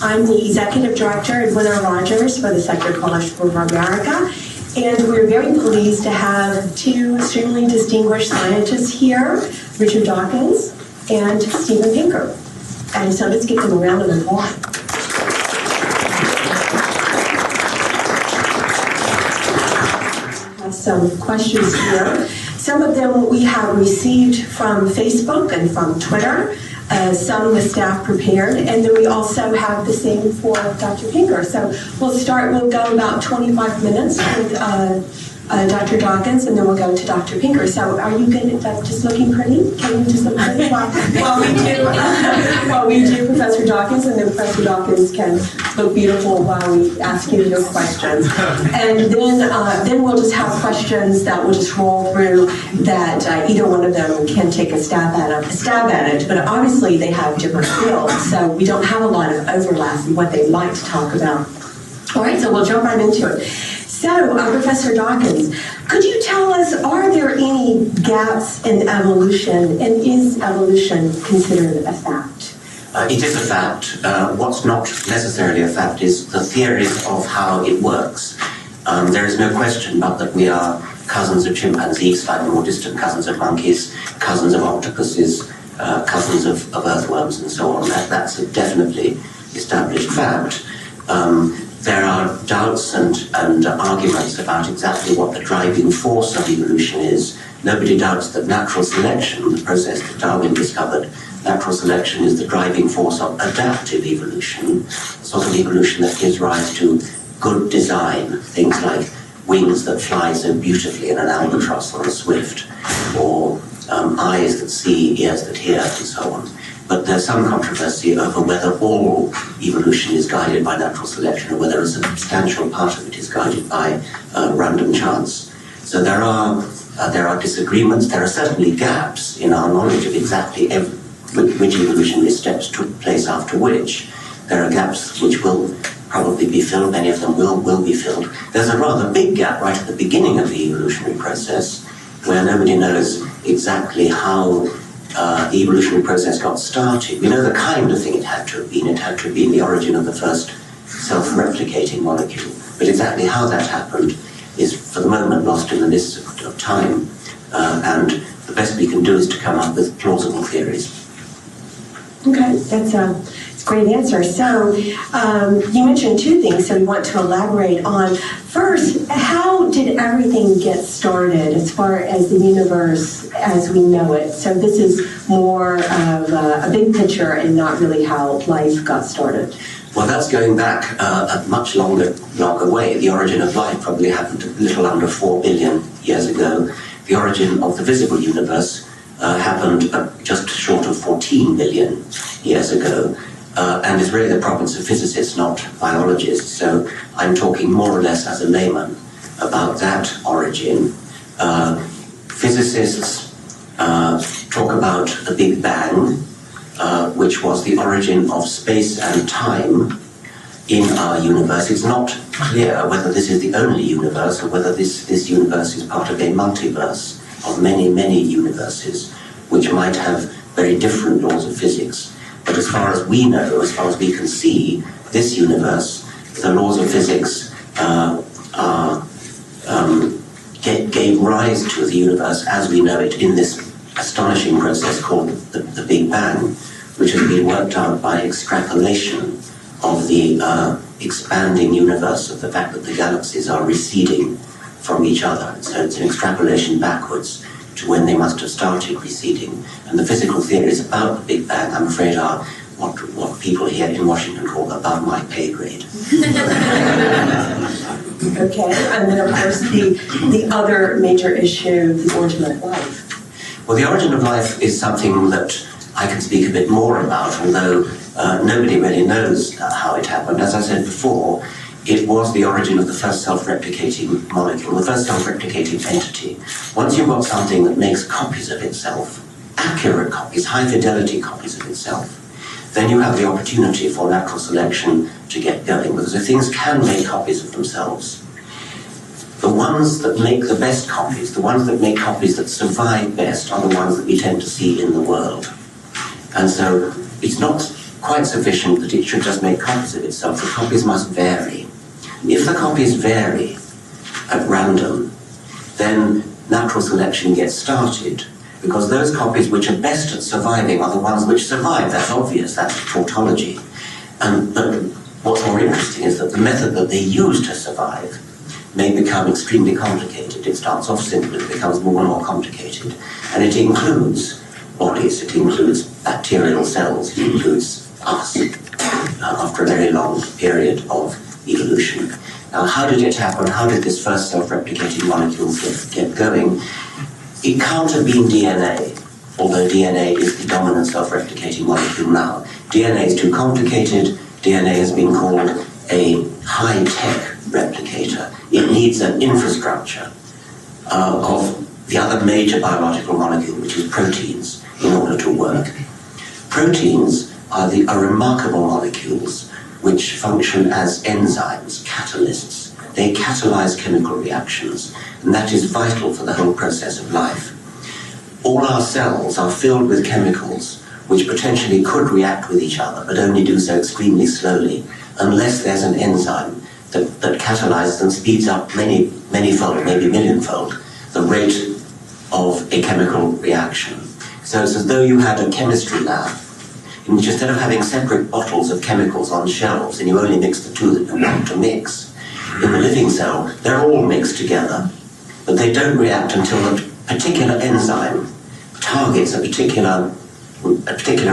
I'm the Executive Director at Winter Rogers for the Secular College for America, and we're very pleased to have two extremely distinguished scientists here, Richard Dawkins and Steven Pinker. And so let's give them a round of applause. I have some questions here. Some of them we have received from Facebook and from Twitter. Some the staff prepared, and then we also have the same for Dr. Pinker. So we'll go about 25 minutes with Dr. Dawkins, and then we'll go to Dr. Pinker. So are you good at just looking pretty? Can you just look pretty while we do Professor Dawkins, and then Professor Dawkins can look beautiful while we ask you your questions. And then we'll just have questions that we'll just roll through that either one of them can take a stab at it. But obviously they have different fields, so we don't have a lot of overlap in what they'd like to talk about. All right, so we'll jump right into it. So, Professor Dawkins, could you tell us, are there any gaps in evolution, and is evolution considered a fact? It is a fact. What's not necessarily a fact is the theories of how it works. There is no question but that we are cousins of chimpanzees, slightly more distant cousins of monkeys, cousins of octopuses, cousins of earthworms, and so on. That's a definitely established fact. There are doubts and arguments about exactly what the driving force of evolution is. Nobody doubts that natural selection, the process that Darwin discovered, natural selection is the driving force of adaptive evolution, the sort of evolution that gives rise to good design, things like wings that fly so beautifully in an albatross or a swift, or eyes that see, ears that hear, and so on. But there's some controversy over whether all evolution is guided by natural selection or whether a substantial part of it is guided by random chance. So there are disagreements. There are certainly gaps in our knowledge of exactly which evolutionary steps took place after which. There are gaps which will probably be filled. Many of them will be filled. There's a rather big gap right at the beginning of the evolutionary process where nobody knows exactly how the evolutionary process got started. We know the kind of thing it had to have been. It had to have been the origin of the first self-replicating molecule. But exactly how that happened is, for the moment, lost in the mists of time. And the best we can do is to come up with plausible theories. Okay, that's a great answer. So you mentioned two things, so we want to elaborate on. First, how did everything get started as far as the universe as we know it? So this is more of a big picture and not really how life got started. Well, that's going back a much longer way. The origin of life probably happened a little under 4 billion years ago. The origin of the visible universe happened just short of 14 billion years ago. And is really the province of physicists, not biologists. So I'm talking more or less as a layman about that origin. Physicists talk about the Big Bang, which was the origin of space and time in our universe. It's not clear whether this is the only universe or whether this universe is part of a multiverse of many, many universes, which might have very different laws of physics. But as far as we know, as far as we can see, this universe, the laws of physics gave rise to the universe as we know it in this astonishing process called the Big Bang, which has been worked out by extrapolation of the expanding universe, of the fact that the galaxies are receding from each other. So it's an extrapolation backwards to when they must have started receding. And the physical theories about the Big Bang, I'm afraid, are what people here in Washington call above my pay grade. Okay, and then of course the other major issue, the origin of life. Well, the origin of life is something that I can speak a bit more about, although nobody really knows how it happened. As I said before, it was the origin of the first self-replicating molecule, the first self-replicating entity. Once you've got something that makes copies of itself, accurate copies, high-fidelity copies of itself, then you have the opportunity for natural selection to get going, because if things can make copies of themselves, the ones that make the best copies, the ones that make copies that survive best, are the ones that we tend to see in the world. And so it's not quite sufficient that it should just make copies of itself. The copies must vary. If the copies vary at random, then natural selection gets started, because those copies which are best at surviving are the ones which survive. That's obvious, that's tautology. But what's more interesting is that the method that they use to survive may become extremely complicated. It starts off simple, it becomes more and more complicated. And it includes bodies, it includes bacterial cells, it includes us, after a very long period of evolution. Now, how did it happen? How did this first self-replicating molecule get going? It can't have been DNA, although DNA is the dominant self-replicating molecule now. DNA is too complicated. DNA has been called a high-tech replicator. It needs an infrastructure of the other major biological molecule, which is proteins, in order to work. Proteins are remarkable molecules which function as enzymes, catalysts. They catalyze chemical reactions, and that is vital for the whole process of life. All our cells are filled with chemicals which potentially could react with each other, but only do so extremely slowly, unless there's an enzyme that catalyzes and speeds up many-fold, maybe million-fold, the rate of a chemical reaction. So it's as though you had a chemistry lab in which, instead of having separate bottles of chemicals on shelves and you only mix the two that you want to mix, in the living cell, they're all mixed together, but they don't react until a particular enzyme targets a particular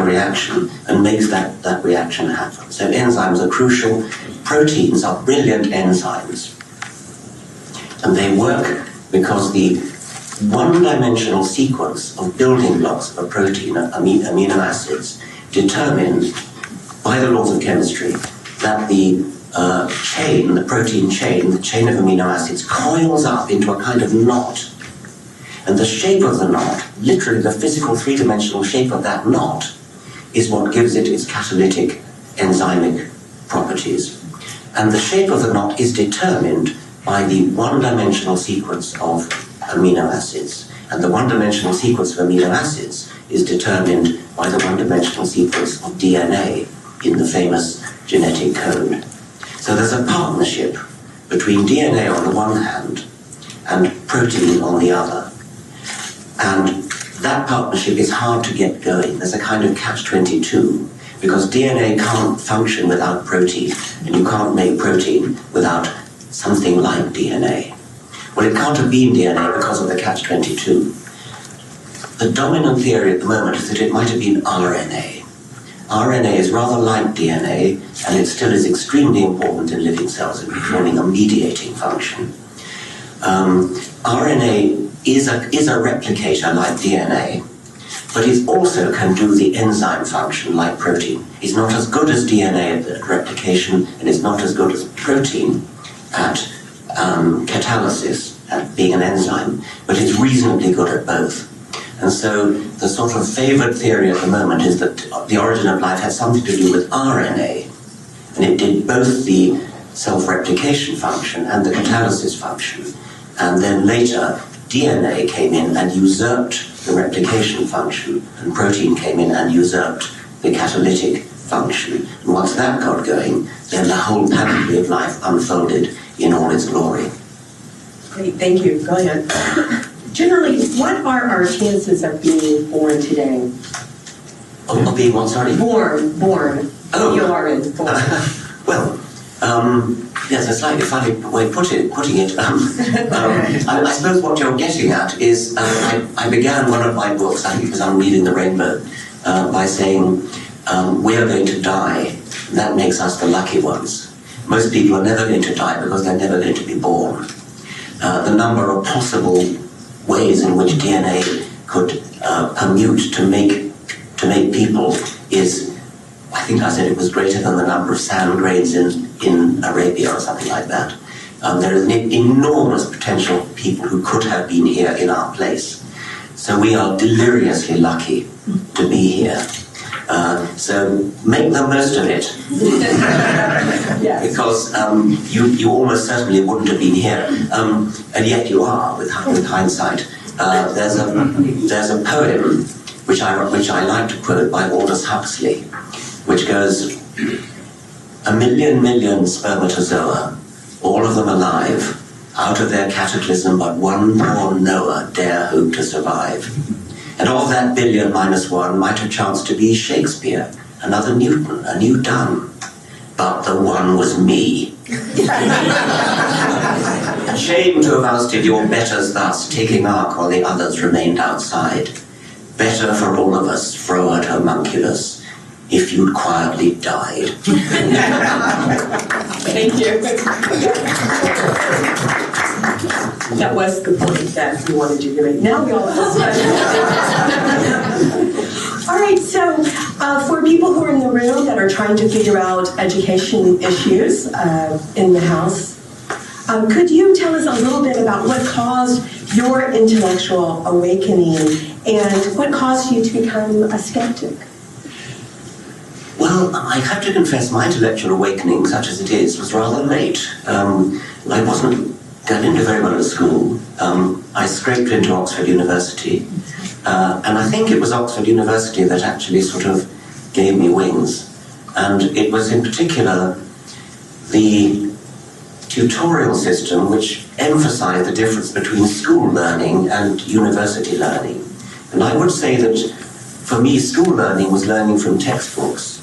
reaction and makes that reaction happen. So enzymes are crucial. Proteins are brilliant enzymes. And they work because the one-dimensional sequence of building blocks of a protein, amino acids, determined by the laws of chemistry that the protein chain, the chain of amino acids, coils up into a kind of knot. And the shape of the knot, literally the physical three-dimensional shape of that knot, is what gives it its catalytic enzymic properties. And the shape of the knot is determined by the one-dimensional sequence of amino acids. And the one-dimensional sequence of amino acids is determined by the one-dimensional sequence of DNA in the famous genetic code. So there's a partnership between DNA on the one hand and protein on the other. And that partnership is hard to get going. There's a kind of catch-22, because DNA can't function without protein, and you can't make protein without something like DNA. Well, it can't have been DNA because of the catch-22. The dominant theory at the moment is that it might have been RNA. RNA is rather like DNA, and it still is extremely important in living cells in performing a mediating function. RNA is a replicator like DNA, but it also can do the enzyme function like protein. It's not as good as DNA at replication, and it's not as good as protein at catalysis, at being an enzyme, but it's reasonably good at both. And so the sort of favored theory at the moment is that the origin of life had something to do with RNA, and it did both the self-replication function and the catalysis function. And then later, DNA came in and usurped the replication function, and protein came in and usurped the catalytic function. And once that got going, then the whole panoply of life unfolded in all its glory. Great, thank you. Go ahead. Generally, what are our chances of being born today? Of being what, sorry? Born. Oh. B-O-R-N, born. Well, yes, a slightly funny way of putting it. I suppose what you're getting at is, I began one of my books, I think it was on Reading the Rainbow, by saying, we are going to die, and that makes us the lucky ones. Most people are never going to die because they're never going to be born. The number of possible ways in which DNA could permute to make people is, I think I said it was greater than the number of sand grains in Arabia or something like that. There is an enormous potential for people who could have been here in our place. So we are deliriously lucky to be here. So make the most of it. Yes. Because you almost certainly wouldn't have been here, and yet you are with hindsight. There's a poem which I like to quote by Aldous Huxley, which goes, a million spermatozoa, all of them alive, out of their cataclysm but one poor Noah dare hope to survive. And of that billion minus one might have chanced to be Shakespeare, another Newton, a new Donne, but the one was me. Shame to have ousted your betters thus, taking ark while the others remained outside. Better for all of us, froward homunculus, if you'd quietly died. Thank you. That was the point that we wanted you to make. Now we all understand. All right, so for people who are in the room that are trying to figure out education issues in the House, could you tell us a little bit about what caused your intellectual awakening and what caused you to become a skeptic? Well, I have to confess my intellectual awakening, such as it is, was rather late. I wasn't getting into very well at school. I scraped into Oxford University, and I think it was Oxford University that actually sort of gave me wings. And it was in particular the tutorial system which emphasized the difference between school learning and university learning. And I would say that for me, school learning was learning from textbooks,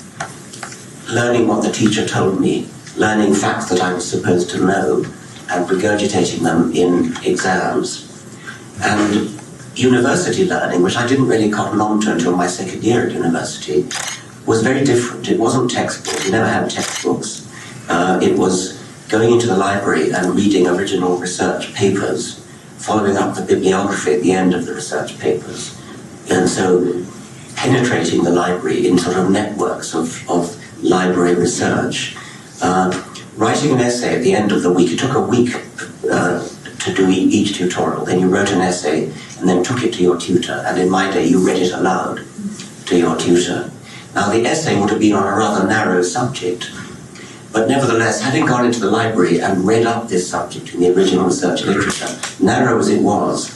learning what the teacher told me, learning facts that I was supposed to know, and regurgitating them in exams. And university learning, which I didn't really cotton on to until my second year at university, was very different. It wasn't textbooks. We never had textbooks. It was going into the library and reading original research papers, following up the bibliography at the end of the research papers. And so penetrating the library in sort of networks of library research. Writing an essay at the end of the week. It took a week to do each tutorial. Then you wrote an essay and then took it to your tutor. And in my day, you read it aloud to your tutor. Now, the essay would have been on a rather narrow subject, but nevertheless, having gone into the library and read up this subject in the original research literature, narrow as it was,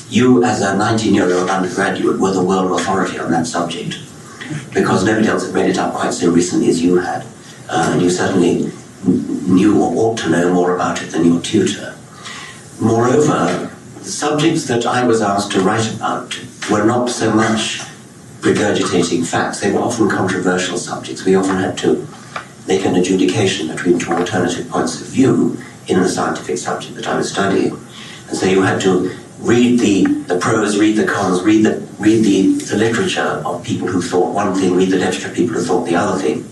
you as a 19-year-old undergraduate were the world authority on that subject, because nobody else had read it up quite so recently as you had. And you certainly knew or ought to know more about it than your tutor. Moreover, the subjects that I was asked to write about were not so much regurgitating facts. They were often controversial subjects. We often had to make an adjudication between two alternative points of view in the scientific subject that I was studying. And so you had to read the pros, read the cons, read the literature of people who thought one thing, read the literature of people who thought the other thing,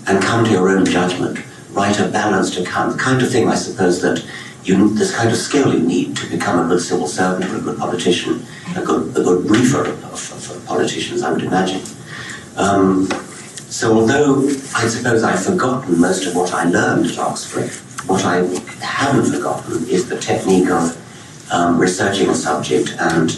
and come to your own judgment, write a balanced account, the kind of thing, I suppose, that this kind of skill you need to become a good civil servant or a good politician, a good briefer of politicians, I would imagine. So although I suppose I've forgotten most of what I learned at Oxford, what I haven't forgotten is the technique of researching a subject and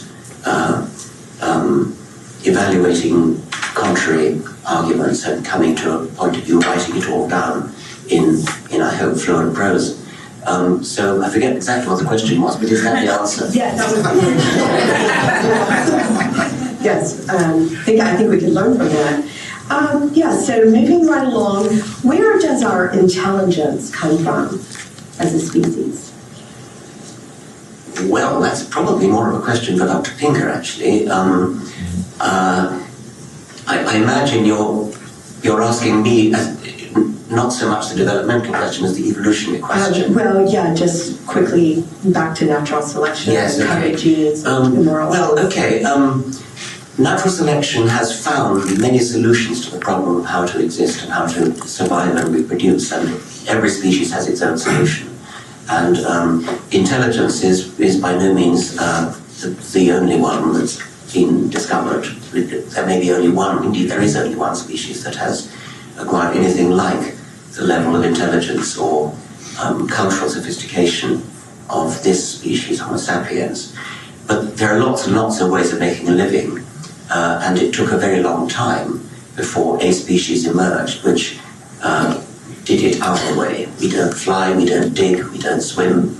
evaluating contrary arguments and coming to a point of view, writing it all down in I hope, fluent prose. So I forget exactly what the question was, but is that the answer? Yeah, that was yes, I think we can learn from that. So moving right along, where does our intelligence come from as a species? Well, that's probably more of a question for Dr. Pinker, actually. I imagine you're asking me not so much the developmental question as the evolutionary question. Just quickly back to natural selection. Yes, okay. Genes, Natural selection has found many solutions to the problem of how to exist and how to survive and reproduce, and every species has its own solution. And intelligence is by no means the only one that's been discovered. There may be only one, indeed there is only one species that has acquired anything like the level of intelligence or cultural sophistication of this species, Homo sapiens. But there are lots and lots of ways of making a living, and it took a very long time before a species emerged which did it our way. We don't fly, we don't dig, we don't swim,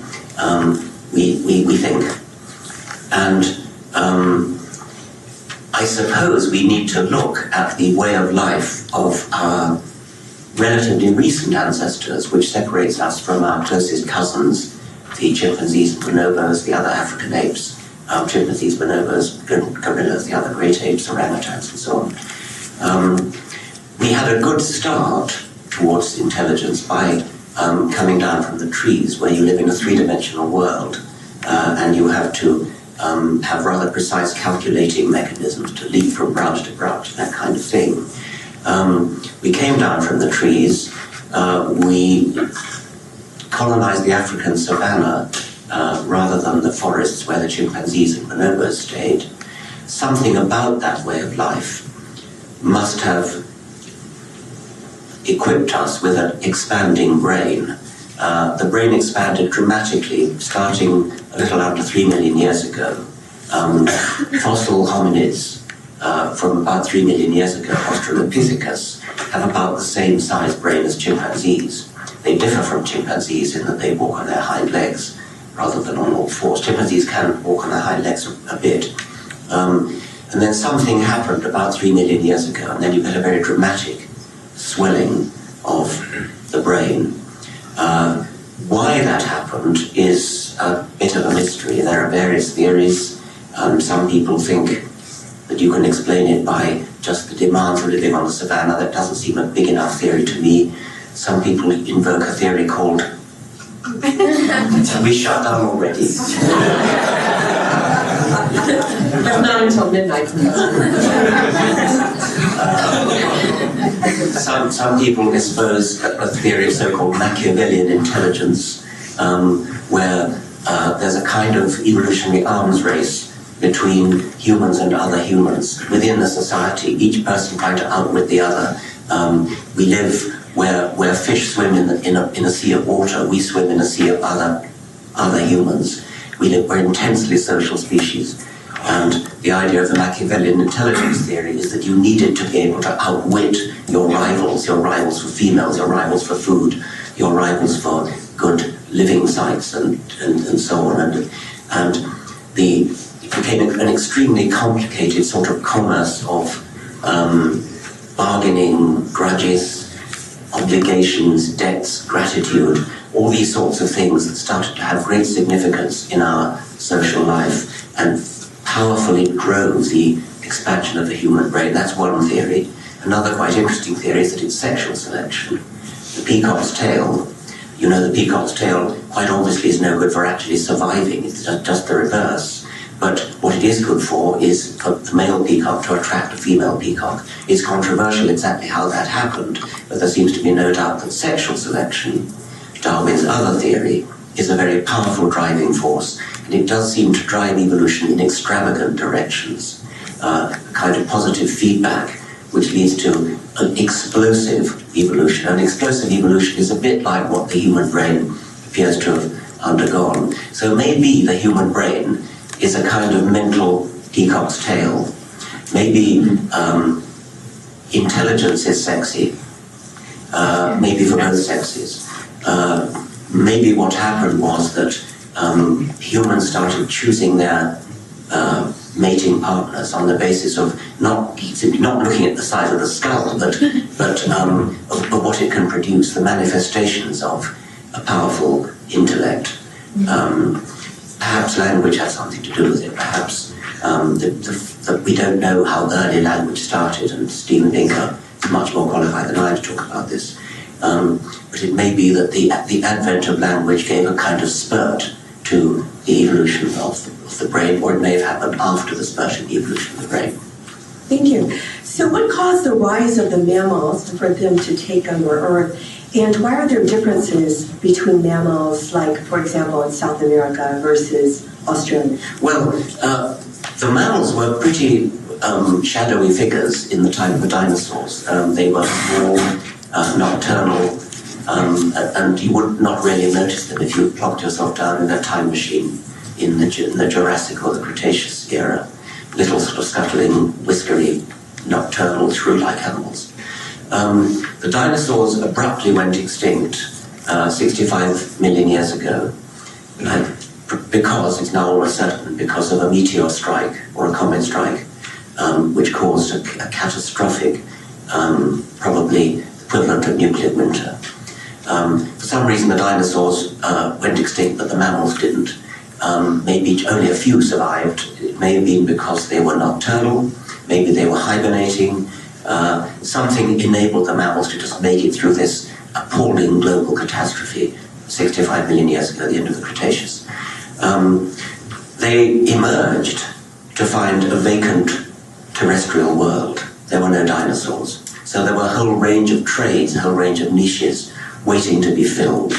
we think. And I suppose we need to look at the way of life of our relatively recent ancestors, which separates us from our closest cousins, the chimpanzees and bonobos, the other African apes, chimpanzees, bonobos, gorillas, the other great apes, orangutans, and so on. We had a good start towards intelligence by coming down from the trees, where you live in a three-dimensional world, and you have to have rather precise calculating mechanisms to leap from branch to branch, that kind of thing. We came down from the trees, we colonized the African savanna rather than the forests where the chimpanzees and bonobos stayed. Something about that way of life must have equipped us with an expanding brain. The brain expanded dramatically, starting a little under 3 million years ago. Fossil hominids from about 3 million years ago, Australopithecus, have about the same size brain as chimpanzees. They differ from chimpanzees in that they walk on their hind legs rather than on all fours. Chimpanzees can walk on their hind legs a bit. And then something happened about 3 million years ago, and then you get a very dramatic swelling of the brain. Why that happened is a bit of a mystery. There are various theories. Some people think that you can explain it by just the demand for living on the savannah. That doesn't seem a big enough theory to me. Some people invoke a theory called... We shut down already. But not until midnight. Some people expose a theory of so-called Machiavellian intelligence, where there's a kind of evolutionary arms race between humans and other humans within the society, each person trying to outwit the other. We live where fish swim in a sea of water, we swim in a sea of other humans. We're intensely social species. And the idea of the Machiavellian intelligence theory is that you needed to be able to outwit your rivals for females, your rivals for food, your rivals for good living sites, and so on. And it became an extremely complicated sort of commerce of bargaining, grudges, obligations, debts, gratitude, all these sorts of things that started to have great significance in our social life and powerfully drove the expansion of the human brain. That's one theory. Another quite interesting theory is that it's sexual selection. The peacock's tail, you know, the peacock's tail quite obviously is no good for actually surviving. It's just the reverse. But what it is good for is for the male peacock to attract a female peacock. It's controversial exactly how that happened, but there seems to be no doubt that sexual selection, Darwin's other theory, is a very powerful driving force, and it does seem to drive evolution in extravagant directions, a kind of positive feedback which leads to an explosive evolution. An explosive evolution is a bit like what the human brain appears to have undergone. So maybe the human brain is a kind of mental peacock's tail. Maybe intelligence is sexy, maybe for both sexes. Maybe what happened was that humans started choosing their mating partners on the basis of not looking at the size of the skull, but of what it can produce, the manifestations of a powerful intellect. Perhaps language has something to do with it. Perhaps that we don't know how early language started, and Steven Pinker is much more qualified than I to talk about this. But it may be that the advent of language gave a kind of spurt to the evolution of the brain, or it may have happened after the spurt in the evolution of the brain. Thank you. So what caused the rise of the mammals for them to take over Earth? And why are there differences between mammals, like, for example, in South America versus Australia? Well, the mammals were pretty shadowy figures in the time of the dinosaurs. They were small, nocturnal, and you would not really notice them if you plopped yourself down in a time machine in the Jurassic or the Cretaceous era. Little sort of scuttling, whiskery, nocturnal, shrew-like animals. The dinosaurs abruptly went extinct 65 million years ago, because it's now almost certain, because of a meteor strike or a comet strike which caused a catastrophic, probably equivalent of nuclear winter. For some reason, the dinosaurs went extinct, but the mammals didn't. Maybe only a few survived. It may have been because they were nocturnal, maybe they were hibernating. Something enabled the mammals to just make it through this appalling global catastrophe 65 million years ago, at the end of the Cretaceous. They emerged to find a vacant terrestrial world. There were no dinosaurs. So there were a whole range of trades, a whole range of niches waiting to be filled.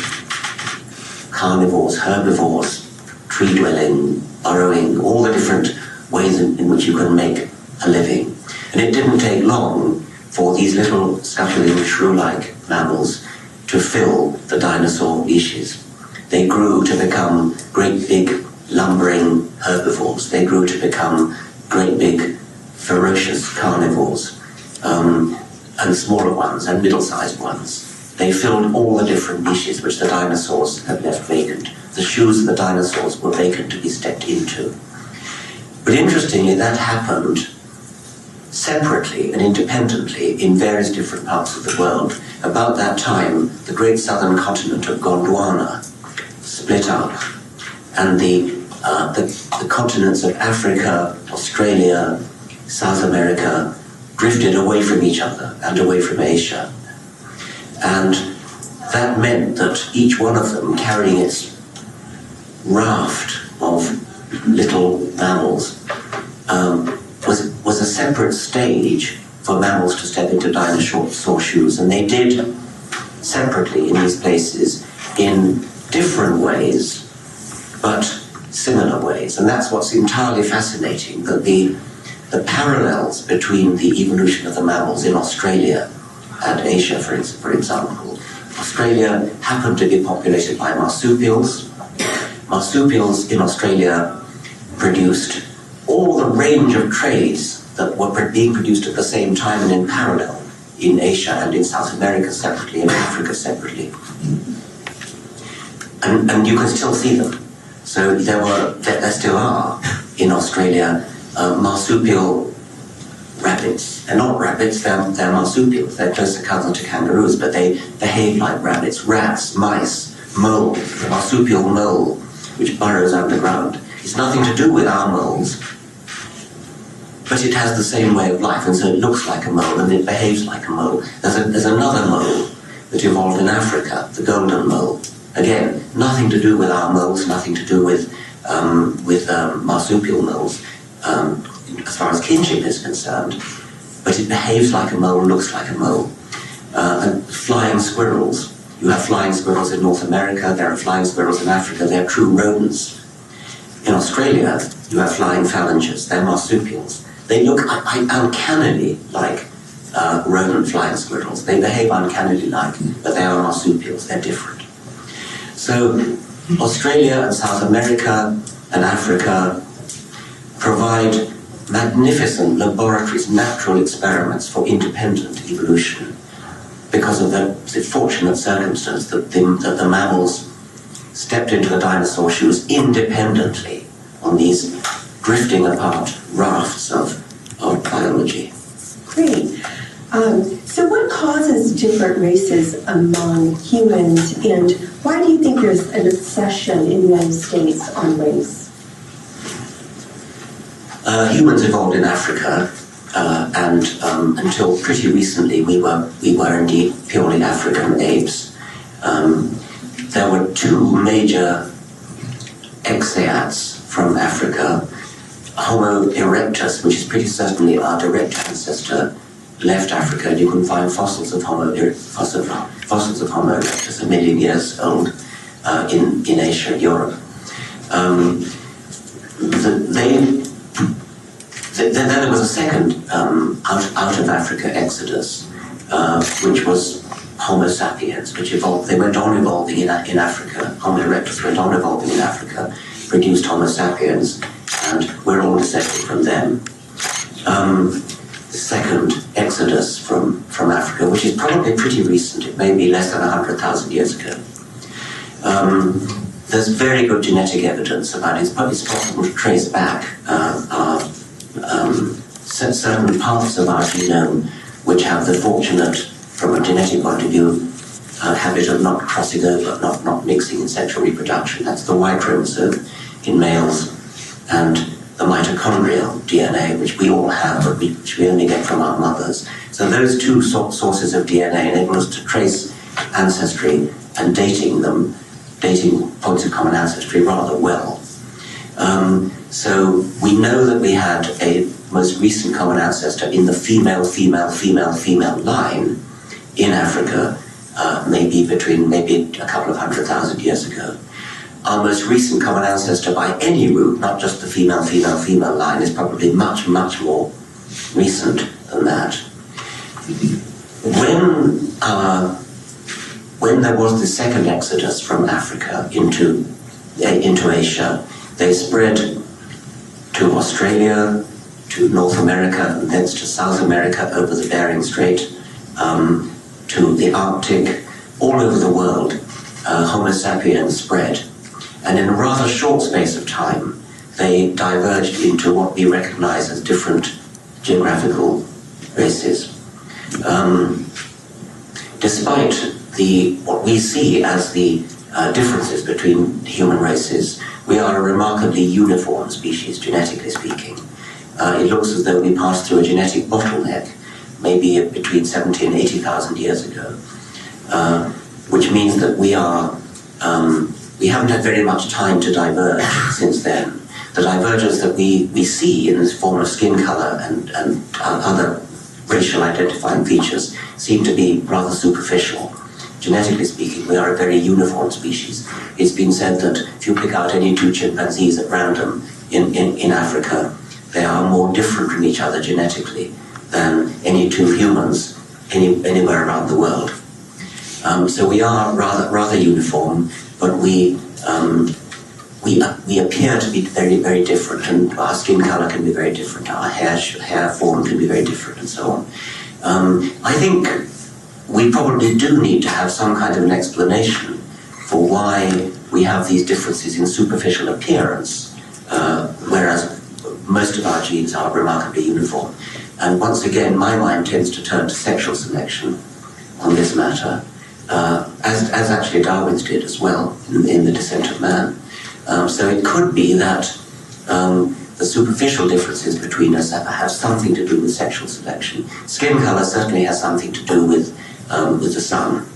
Carnivores, herbivores, tree-dwelling, burrowing, all the different ways in which you can make a living. And it didn't take long for these little scuttling shrew-like mammals to fill the dinosaur niches. They grew to become great big lumbering herbivores. They grew to become great big ferocious carnivores, and smaller ones and middle-sized ones. They filled all the different niches which the dinosaurs had left vacant. The shoes of the dinosaurs were vacant to be stepped into. But interestingly, that happened separately and independently in various different parts of the world. About that time, the great southern continent of Gondwana split up, and the continents of Africa, Australia, South America drifted away from each other and away from Asia. And that meant that each one of them, carrying its raft of little mammals, was a separate stage for mammals to step into dinosaur shoes. And they did separately in these places in different ways, but similar ways. And that's what's entirely fascinating, that the parallels between the evolution of the mammals in Australia and Asia, for example. Australia happened to be populated by marsupials. Marsupials in Australia produced all the range of traits that were being produced at the same time and in parallel in Asia and in South America separately, in Africa separately. And you can still see them. So there still are in Australia marsupial rabbits. They're not rabbits, they're marsupials. They're closer cousins to kangaroos, but they behave like rabbits. Rats, mice, moles, the marsupial mole, which burrows underground. It's nothing to do with our moles, but it has the same way of life, and so it looks like a mole and it behaves like a mole. There's another mole that evolved in Africa, the golden mole. Again, nothing to do with our moles, nothing to do with marsupial moles, as far as kinship is concerned, but it behaves like a mole, looks like a mole. And flying squirrels. You have flying squirrels in North America, there are flying squirrels in Africa, they're true rodents. In Australia, you have flying phalangers, they're marsupials. They look uncannily like rodent flying squirrels. They behave uncannily like, but they are marsupials, they're different. So Australia and South America and Africa provide magnificent laboratories, natural experiments for independent evolution, because of the fortunate circumstance that the mammals stepped into the dinosaur shoes independently on these drifting apart rafts of biology. Great. So what causes different races among humans, and why do you think there's an obsession in the United States on race? Humans evolved in Africa, and until pretty recently we were indeed purely African apes. There were two major exeats from Africa. Homo erectus, which is pretty certainly our direct ancestor, left Africa, and you can find fossils of Homo erectus 1 million years old in Asia and Europe. Then there was a second out of Africa exodus, which was Homo sapiens, which evolved. They went on evolving in Africa. Homo erectus went on evolving in Africa, produced Homo sapiens, and we're all descended from them. The second exodus from Africa, which is probably pretty recent, it may be less than 100,000 years ago. There's very good genetic evidence about it. It's possible to trace back our certain parts of our genome which have the fortunate, from a genetic point of view, habit of not crossing over, not mixing in sexual reproduction. That's the Y chromosome in males, and the mitochondrial DNA, which we all have, but which we only get from our mothers. So those two sources of DNA enable us to trace ancestry and dating points of common ancestry rather well. So we know that we had a most recent common ancestor in the female line in Africa, maybe a couple of 100,000 years ago. Our most recent common ancestor by any route, not just the female line, is probably much more recent than that. When there was the second exodus from Africa into Asia, they spread to Australia, to North America, and thence to South America over the Bering Strait, to the Arctic, all over the world. Homo sapiens spread. And in a rather short space of time, they diverged into what we recognize as different geographical races. Despite what we see as the differences between human races, we are a remarkably uniform species, genetically speaking. It looks as though we passed through a genetic bottleneck, maybe between 70 and 80,000 years ago, which means that we haven't had very much time to diverge since then. The divergence that we see in this form of skin color and other racial identifying features seem to be rather superficial. Genetically speaking, we are a very uniform species. It's been said that if you pick out any two chimpanzees at random in Africa, they are more different from each other genetically than any two humans anywhere around the world. So we are rather uniform, but we appear to be very, very different, and our skin color can be very different, our hair form can be very different, and so on. I think we probably do need to have some kind of an explanation for why we have these differences in superficial appearance, whereas most of our genes are remarkably uniform. And once again, my mind tends to turn to sexual selection on this matter, as actually Darwin's did as well in The Descent of Man. So it could be that the superficial differences between us have something to do with sexual selection. Skin color certainly has something to do with the sun,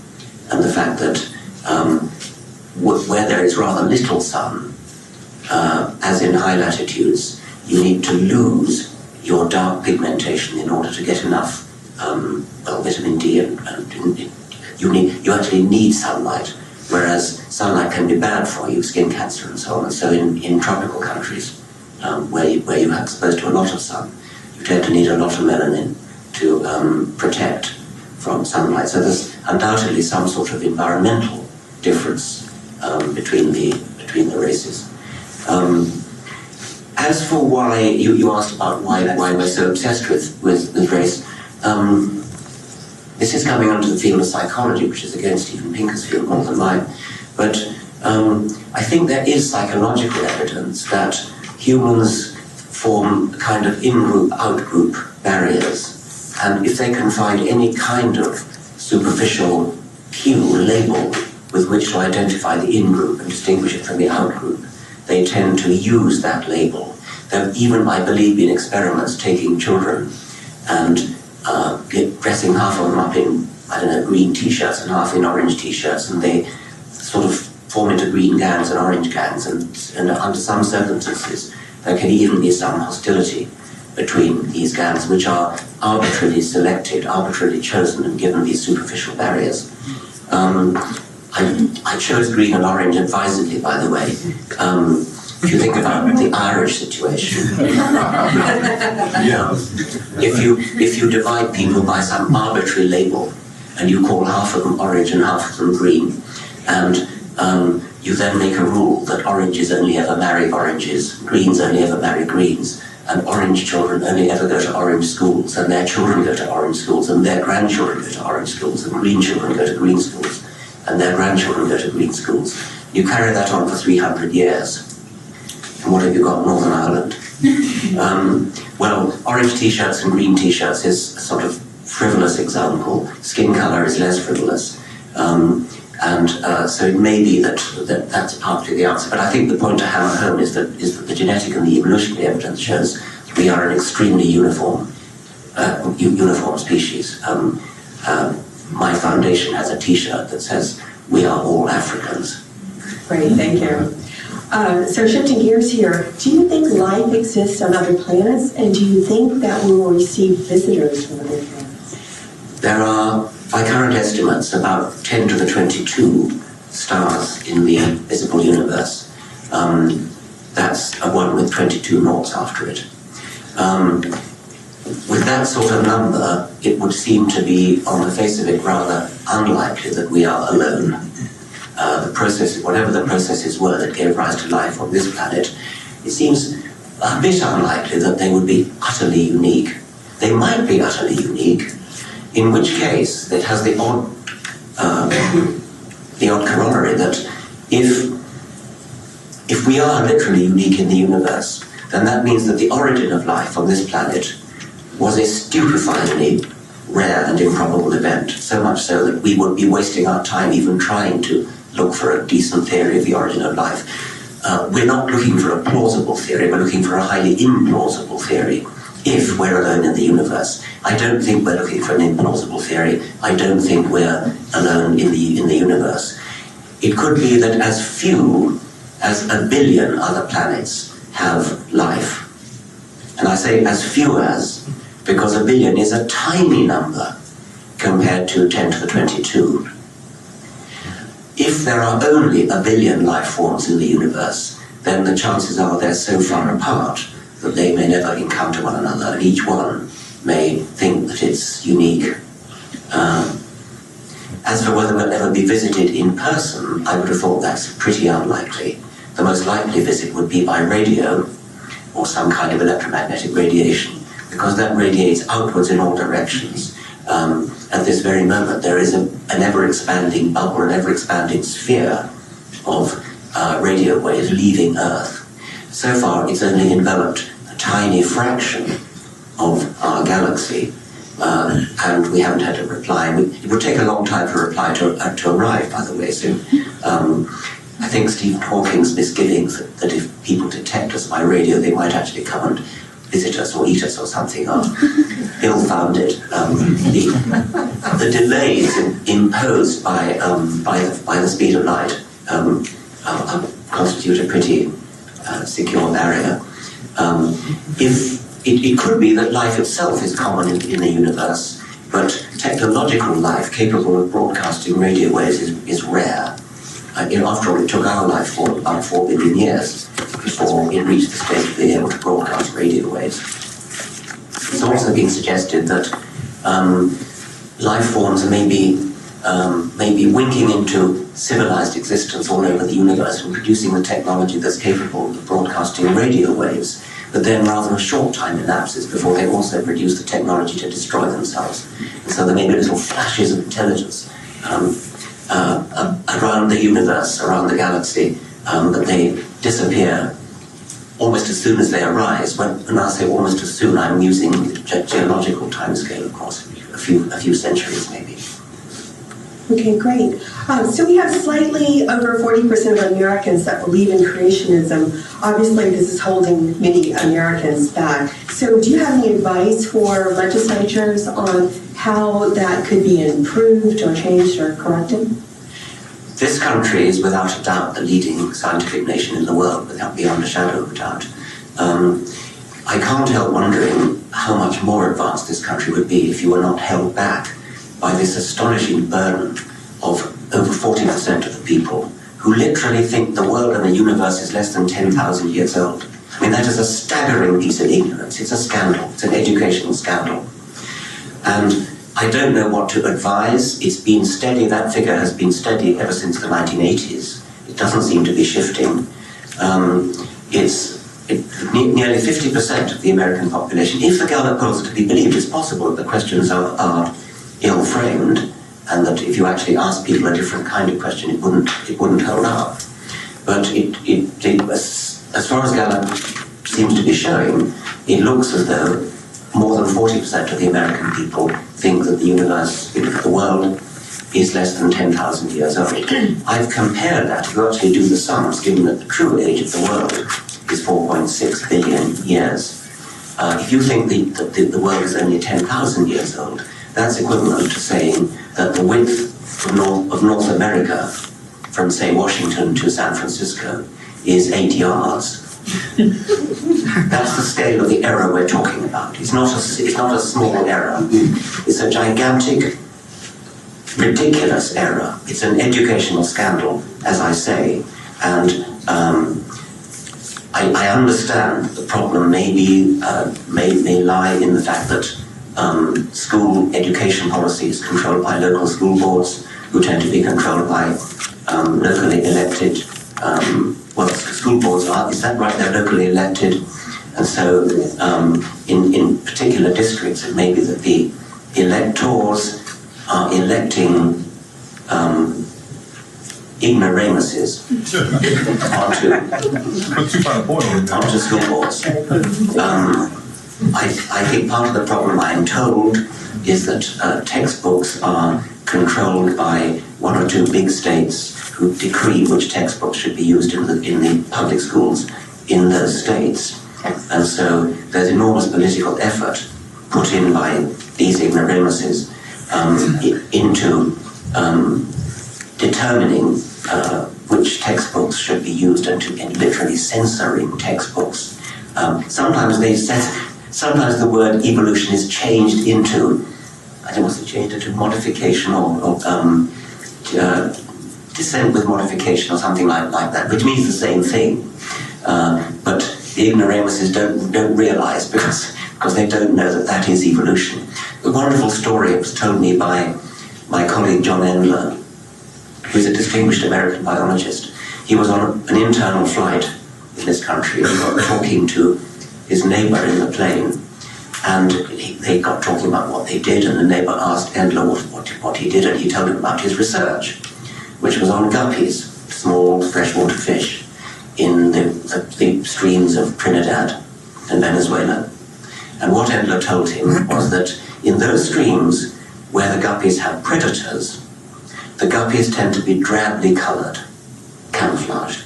and the fact that where there is rather little sun, as in high latitudes, you need to lose your dark pigmentation in order to get enough vitamin D, and you actually need sunlight, whereas sunlight can be bad for you, skin cancer and so on. And so in tropical countries where you are exposed to a lot of sun, you tend to need a lot of melanin to protect from sunlight. So there's undoubtedly some sort of environmental difference between the races. As for why you asked about why we're so obsessed with race, this is coming under the field of psychology, which is again Steven Pinker's field more than mine. But I think there is psychological evidence that humans form kind of in-group, out-group barriers. And if they can find any kind of superficial cue, label, with which to identify the in-group and distinguish it from the out-group, they tend to use that label. There have even, I believe, been experiments taking children and dressing half of them up in, green t-shirts and half in orange t-shirts, and they sort of form into green gangs and orange gangs, and under some circumstances there can even be some hostility between these gangs, which are arbitrarily selected, arbitrarily chosen, and given these superficial barriers. I chose green and orange advisedly, by the way. If you think about the Irish situation, if you divide people by some arbitrary label, and you call half of them orange and half of them green, and you then make a rule that oranges only ever marry oranges, greens only ever marry greens, and orange children only ever go to orange schools, and their children go to orange schools, and their grandchildren go to orange schools, and green children go to green schools, and their grandchildren go to green schools. You carry that on for 300 years. And what have you got? Northern Ireland. Well, orange t-shirts and green t-shirts is a sort of frivolous example. Skin color is less frivolous. So it may be that's partly the answer. But I think the point to hammer home is that the genetic and the evolutionary evidence shows we are an extremely uniform species. My foundation has a t-shirt that says, "We are all Africans." Great, thank you. So shifting gears here, do you think life exists on other planets, and do you think that we will receive visitors from other planets? There are, by current estimates, about 10 to the 22 stars in the visible universe. That's a one with 22 noughts after it. With that sort of number, it would seem to be, on the face of it, rather unlikely that we are alone. Whatever the processes were that gave rise to life on this planet, it seems a bit unlikely that they would be utterly unique. They might be utterly unique, in which case it has the odd corollary that if we are literally unique in the universe, then that means that the origin of life on this planet was a stupefyingly rare and improbable event, so much so that we would be wasting our time even trying to look for a decent theory of the origin of life. We're not looking for a plausible theory, we're looking for a highly implausible theory, if we're alone in the universe. I don't think we're looking for an implausible theory. I don't think we're alone in the universe. It could be that as few as 1 billion other planets have life. And I say as few as, because 1 billion is a tiny number compared to 10 to the 22. If there are only 1 billion life forms in the universe, then the chances are they're so far apart that they may never encounter one another, and each one may think that it's unique. As for whether we'll ever be visited in person, I would have thought that's pretty unlikely. The most likely visit would be by radio or some kind of electromagnetic radiation, because that radiates outwards in all directions. At this very moment, there is an ever-expanding bubble, an ever-expanding sphere of radio waves leaving Earth. So far, it's only enveloped a tiny fraction of our galaxy, and we haven't had a reply. It would take a long time for a reply to arrive, by the way, so I think Stephen Hawking's misgivings that if people detect us by radio, they might actually come and visit us or eat us or something are ill-founded. The delays imposed by the speed of light constitute a pretty secure barrier. If it could be that life itself is common in the universe, but technological life capable of broadcasting radio waves is rare. After all, it took our life form about 4 billion years before it reached the stage of being able to broadcast radio waves. It's also been suggested that life forms may be winking into civilized existence all over the universe and producing the technology that's capable of broadcasting radio waves, but then rather a short time elapses before they also produce the technology to destroy themselves. And so there may be little flashes of intelligence around the universe, around the galaxy, but they disappear almost as soon as they arise. When I say almost as soon, I'm using the geological timescale, of course, a few centuries maybe. Okay, great. So we have slightly over 40% of Americans that believe in creationism. Obviously, this is holding many Americans back. So do you have any advice for legislatures on how that could be improved or changed or corrected? This country is without a doubt the leading scientific nation in the world, beyond a shadow of a doubt. I can't help wondering how much more advanced this country would be if you were not held back by this astonishing burden of over 40% of the people who literally think the world and the universe is less than 10,000 years old. I mean, that is a staggering piece of ignorance. It's a scandal. It's an educational scandal. And I don't know what to advise. It's been steady. That figure has been steady ever since the 1980s. It doesn't seem to be shifting. Nearly 50% of the American population, if the Gallup polls are to be believed, it's possible that the questions are ill-framed, and that if you actually ask people a different kind of question, it wouldn't hold up. But as far as Gallup seems to be showing, it looks as though more than 40% of the American people think that the universe, the world, is less than 10,000 years old. I've compared that. If you actually do the sums, given that the true age of the world is 4.6 billion years. If you think that the world is only 10,000 years old, that's equivalent to saying that the width of North America from, say, Washington to San Francisco is 8 yards. That's the scale of the error we're talking about. It's not a small error. It's a gigantic, ridiculous error. It's an educational scandal, as I say, and I understand the problem may lie in the fact that school education policy is controlled by local school boards, who tend to be controlled by locally elected. School boards are, is that right? They're locally elected, and so in particular districts, it may be that the electors are electing ignoramuses onto school boards. I think part of the problem, I'm told, is that textbooks are controlled by one or two big states who decree which textbooks should be used in the public schools in those states. And so there's enormous political effort put in by these ignoramuses into determining which textbooks should be used and literally censoring textbooks. Sometimes the word evolution is changed into, I don't know, was it changed into modification or descent with modification or something like that, which means the same thing. But the ignoramuses don't realize because they don't know that is evolution. A wonderful story was told me by my colleague John Endler, who's a distinguished American biologist. He was on an internal flight in this country and got talking to his neighbor in the plane, and they got talking about what they did, and the neighbor asked Endler what he did, and he told him about his research, which was on guppies, small freshwater fish, in the streams of Trinidad and Venezuela. And what Endler told him was that in those streams where the guppies have predators, the guppies tend to be drably colored, camouflaged.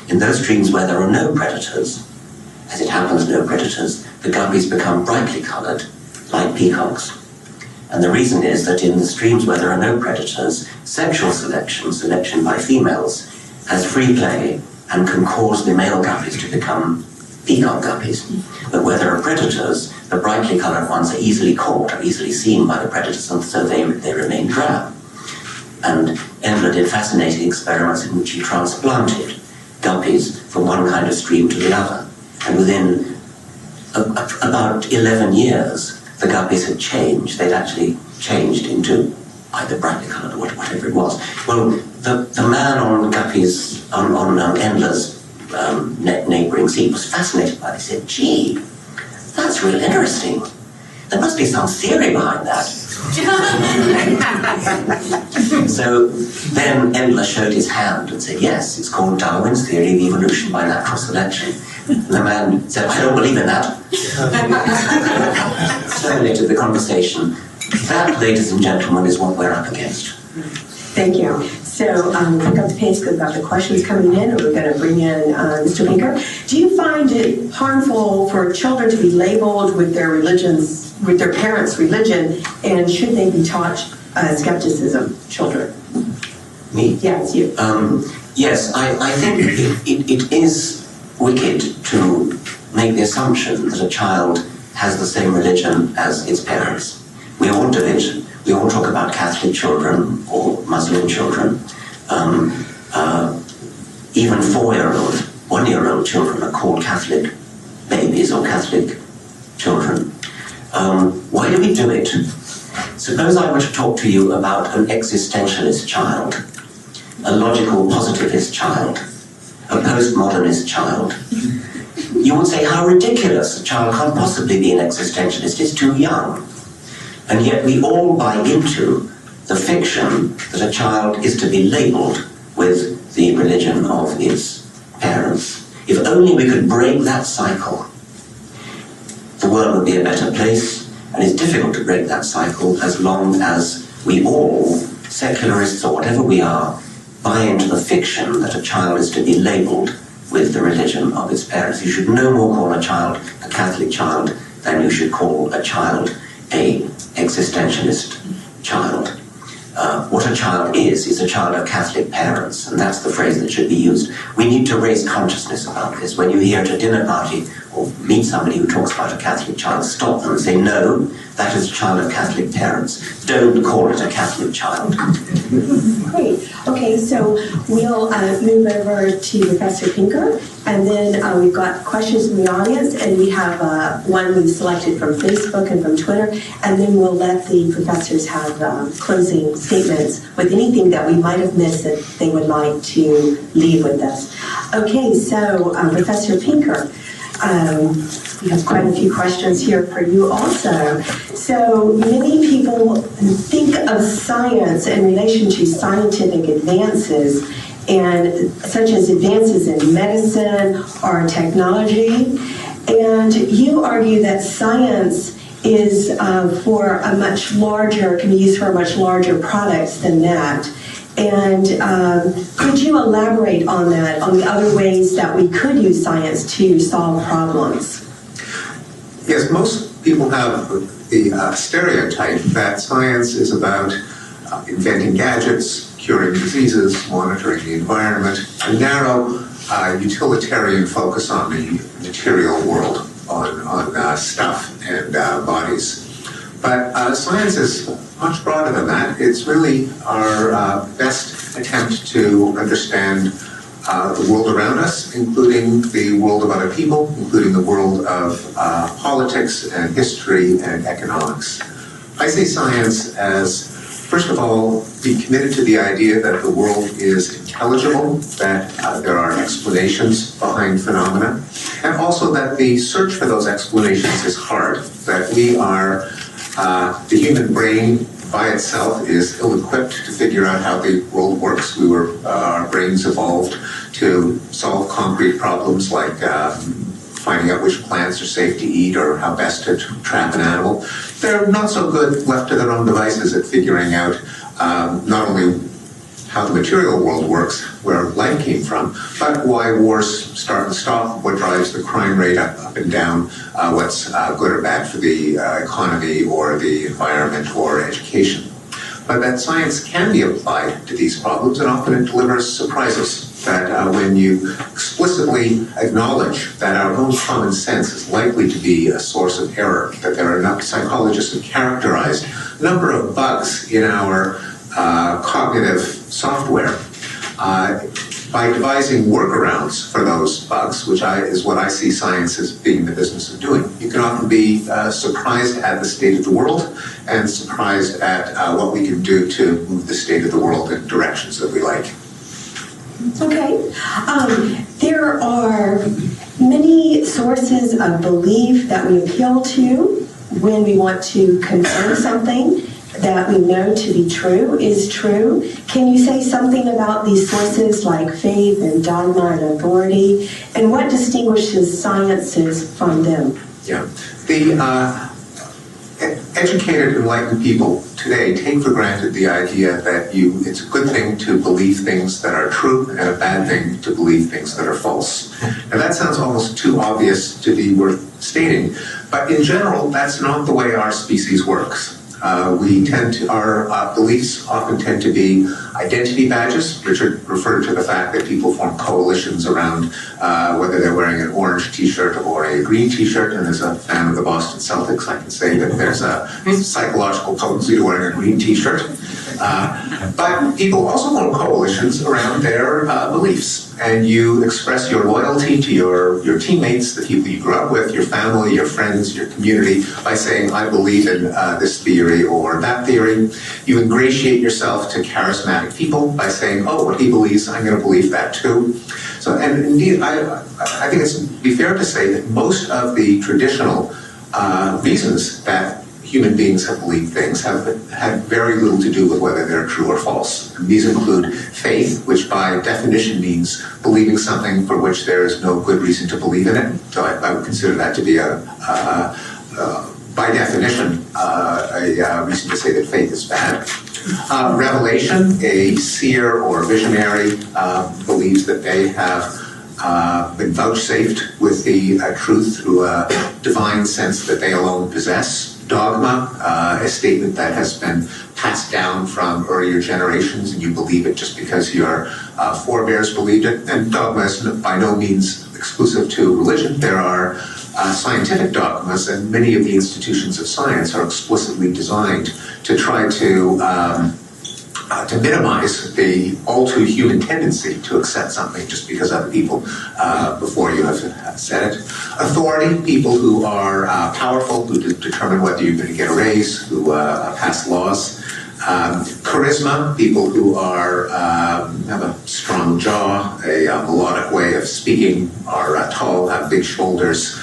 In those streams where there are no predators, as it happens, no predators, the guppies become brightly colored, like peacocks. And the reason is that in the streams where there are no predators, sexual selection by females, has free play and can cause the male guppies to become peacock guppies. But where there are predators, the brightly colored ones are easily caught or easily seen by the predators, and so they remain drab. And Endler did fascinating experiments in which he transplanted guppies from one kind of stream to the other. And within about 11 years, the guppies had changed. They'd actually changed into either brightly coloured or whatever it was. Well, the man on guppies, on Endler's neighbouring seat was fascinated by it. He said, gee, that's really interesting. There must be some theory behind that. So then Endler showed his hand and said, yes, it's called Darwin's theory of evolution by natural selection. And the man said, I don't believe in that. Terminated the conversation. That, ladies and gentlemen, is what we're up against. Thank you. So pick up the pace because we've got the questions coming in, and we're going to bring in Mr. Pinker. Do you find it harmful for children to be labeled with their religions, with their parents' religion, and should they be taught skepticism, children? Me? Yes, you. Yes, I think it is wicked to make the assumption that a child has the same religion as its parents. We all do it. We all talk about Catholic children or Muslim children. Even 4-year-old, 1-year-old children are called Catholic babies or Catholic children. Why do we do it? Suppose I were to talk to you about an existentialist child, a logical positivist child, a postmodernist child. You would say, how ridiculous, a child can't possibly be an existentialist, it's too young. And yet we all buy into the fiction that a child is to be labelled with the religion of his parents. If only we could break that cycle. the world would be a better place, and it's difficult to break that cycle as long as we all, secularists or whatever we are, buy into the fiction that a child is to be labelled with the religion of its parents. You should no more call a child a Catholic child than you should call a child a existentialist child. What a child is a child of Catholic parents, and that's the phrase that should be used. We need to raise consciousness about this. When you hear at a dinner party or meet somebody who talks about a Catholic child, stop them and say, no, that is a child of Catholic parents. Don't call it a Catholic child. Great. Okay, so we'll move over to Professor Pinker, and then we've got questions from the audience, and we have one we've selected from Facebook and from Twitter, and then we'll let the professors have closing statements with anything that we might have missed that they would like to leave with us. Okay, so Professor Pinker, we have quite a few questions here for you also. So many people think of science in relation to scientific advances, and such as advances in medicine or technology. And you argue that science is for a much larger, can be used for a much larger products than that. And could you elaborate on that, on the other ways that we could use science to solve problems? Yes, most people have the stereotype that science is about inventing gadgets, curing diseases, monitoring the environment, a narrow utilitarian focus on the material world, on stuff and bodies. But science is much broader than that. It's really our best attempt to understand the world around us, including the world of other people, including the world of politics and history and economics. I see science as, first of all, be committed to the idea that the world is intelligible, that there are explanations behind phenomena, and also that the search for those explanations is hard, that we are, the human brain by itself is ill-equipped to figure out how the world works. Our brains evolved to solve concrete problems like finding out which plants are safe to eat or how best to trap an animal. They're not so good left to their own devices at figuring out not only how the material world works, where life came from, but why wars start and stop, what drives the crime rate up and down, what's good or bad for the economy or the environment or education. But that science can be applied to these problems, and often it delivers surprises. That when you explicitly acknowledge that our own common sense is likely to be a source of error, that there are enough psychologists who characterized a number of bugs in our cognitive software, by devising workarounds for those bugs, which is what I see science as being the business of doing. You can often be surprised at the state of the world and surprised at what we can do to move the state of the world in directions that we like. Okay. There are many sources of belief that we appeal to when we want to confirm something that we know to be true is true. Can you say something about these sources like faith and dogma and authority, and what distinguishes sciences from them? Yeah. The educated, enlightened people today take for granted the idea that it's a good thing to believe things that are true and a bad thing to believe things that are false. Now that sounds almost too obvious to be worth stating, but in general, that's not the way our species works. Our beliefs often tend to be identity badges. Richard referred to the fact that people form coalitions around whether they're wearing an orange t-shirt or a green t-shirt, and as a fan of the Boston Celtics, I can say that there's a psychological potency to wearing a green t-shirt. But people also form coalitions around their beliefs, and you express your loyalty to your teammates, the people you grew up with, your family, your friends, your community, by saying, I believe in this theory or that theory. You ingratiate yourself to charismatic people by saying, oh, what he believes, I'm going to believe that too. So, and indeed, I think it's be fair to say that most of the traditional reasons that human beings have believed things have had very little to do with whether they're true or false. And these include faith, which by definition means believing something for which there is no good reason to believe in it. So I would consider that to be a by definition, a reason to say that faith is bad. Revelation, a seer or visionary believes that they have been vouchsafed with the truth through a divine sense that they alone possess. Dogma, a statement that has been passed down from earlier generations, and you believe it just because your forebears believed it. And dogma is by no means exclusive to religion. There are scientific dogmas, and many of the institutions of science are explicitly designed to try to minimize the all-too-human tendency to accept something just because other people before you have said it. Authority, people who are powerful, who determine whether you're going to get a raise, who pass laws. Charisma, people who are have a strong jaw, a melodic way of speaking, are tall, have big shoulders,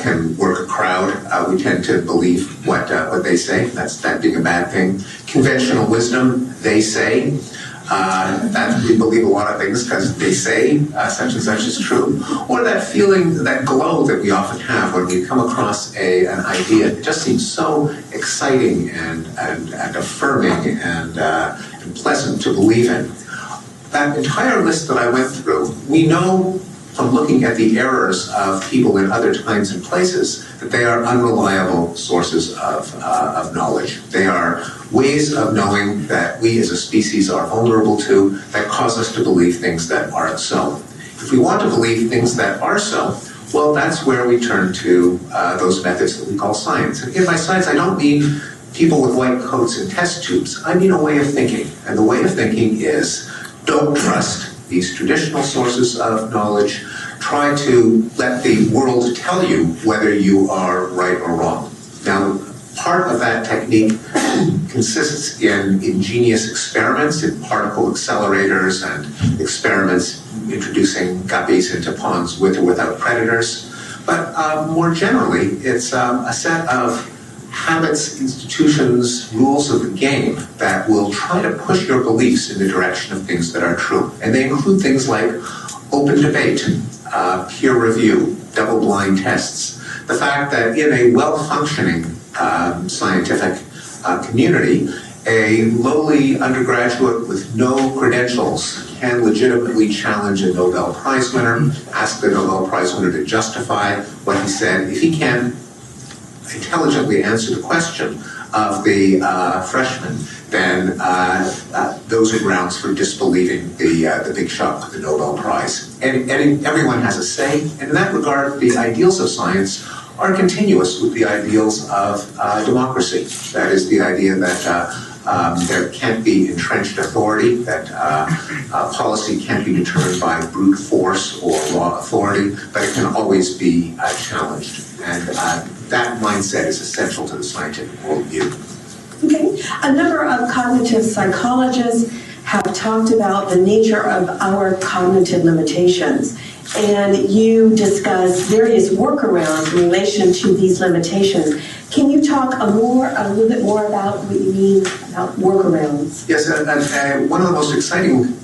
can work a crowd. We tend to believe what they say. That's that being a bad thing. Conventional wisdom, they say. That we believe a lot of things because they say such and such is true. Or that feeling, that glow that we often have when we come across an idea that just seems so exciting and affirming and pleasant to believe in. That entire list that I went through, we know from looking at the errors of people in other times and places that they are unreliable sources of knowledge. They are ways of knowing that we as a species are vulnerable to, that cause us to believe things that aren't so. If we want to believe things that are so, well, that's where we turn to those methods that we call science. And again, by science, I don't mean people with white coats and test tubes. I mean a way of thinking. And the way of thinking is don't trust these traditional sources of knowledge. Try to let the world tell you whether you are right or wrong. Now, part of that technique consists in ingenious experiments in particle accelerators and experiments introducing guppies into ponds with or without predators. But more generally, it's a set of habits, institutions, rules of the game that will try to push your beliefs in the direction of things that are true. And they include things like open debate, peer review, double-blind tests. The fact that in a well-functioning scientific community, a lowly undergraduate with no credentials can legitimately challenge a Nobel Prize winner, ask the Nobel Prize winner to justify what he said. If he can intelligently answer the question of the freshman, then those are grounds for disbelieving the big shot with the Nobel Prize. And everyone has a say, and in that regard, the ideals of science are continuous with the ideals of democracy. That is the idea that there can't be entrenched authority, that policy can't be determined by brute force or raw authority, but it can always be challenged. And that mindset is essential to the scientific worldview. Okay. A number of cognitive psychologists have talked about the nature of our cognitive limitations. And you discuss various workarounds in relation to these limitations. Can you talk a little bit more about what you mean about workarounds? Yes, and one of the most exciting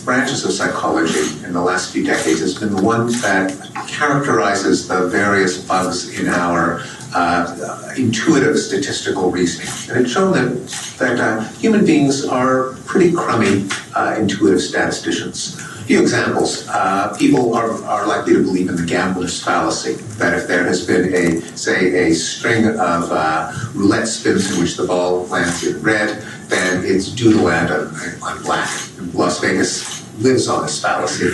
branches of psychology in the last few decades has been the one that characterizes the various bugs in our intuitive statistical reasoning. And it's shown that human beings are pretty crummy intuitive statisticians. A few examples. People are likely to believe in the gambler's fallacy, that if there has been a string of roulette spins in which the ball lands in red, then it's due to land on black. Las Vegas lives on this fallacy.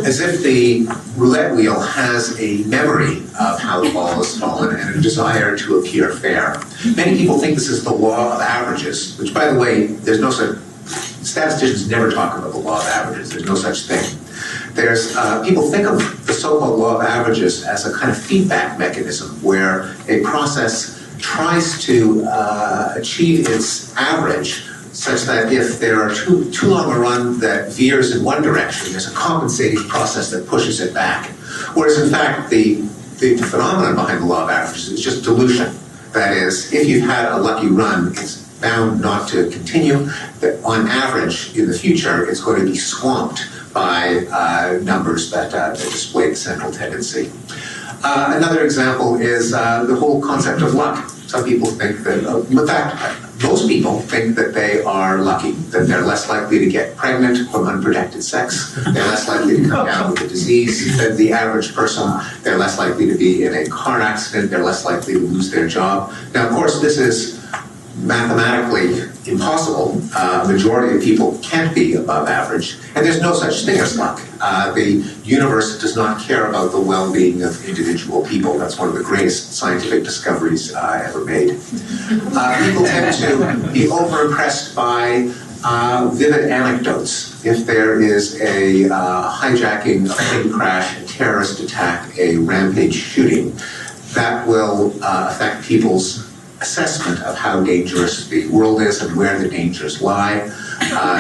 As if the roulette wheel has a memory of how the ball has fallen and a desire to appear fair. Many people think this is the law of averages, which, by the way, there's no such. Statisticians never talk about the law of averages. There's no such thing. There's people think of the so-called law of averages as a kind of feedback mechanism where a process tries to achieve its average such that if there are too long a run that veers in one direction, there's a compensating process that pushes it back. Whereas in fact, the phenomenon behind the law of averages is just dilution. That is, if you've had a lucky run, it's bound not to continue. That on average, in the future, it's going to be swamped by numbers that display the central tendency. Another example is the whole concept of luck. Some people think that, in fact, most people think that they are lucky, that they're less likely to get pregnant from unprotected sex, they're less likely to come down with a disease than the average person, they're less likely to be in a car accident, they're less likely to lose their job. Now, of course, this is mathematically impossible. A majority of people can't be above average, and there's no such thing as luck. The universe does not care about the well-being of individual people. That's one of the greatest scientific discoveries ever made. People tend to be overimpressed by vivid anecdotes. If there is a hijacking, a plane crash, a terrorist attack, a rampage shooting, that will affect people's assessment of how dangerous the world is and where the dangers lie.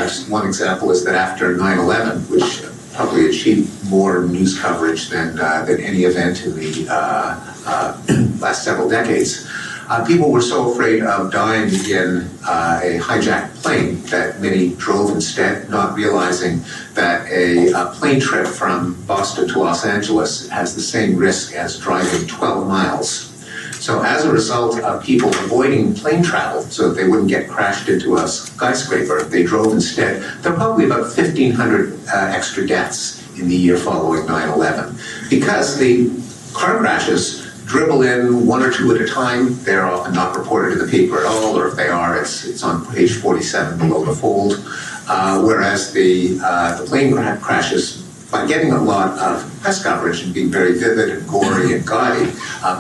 Just one example is that after 9/11, which probably achieved more news coverage than any event in the last several decades, people were so afraid of dying in a hijacked plane that many drove instead, not realizing that a plane trip from Boston to Los Angeles has the same risk as driving 12 miles. So as a result of people avoiding plane travel so that they wouldn't get crashed into a skyscraper, they drove instead. There are probably about 1,500 extra deaths in the year following 9/11. Because the car crashes dribble in one or two at a time, they're often not reported in the paper at all, or if they are, it's on page 47 below the fold. Whereas the plane crashes, by getting a lot of press coverage and being very vivid and gory and gaudy,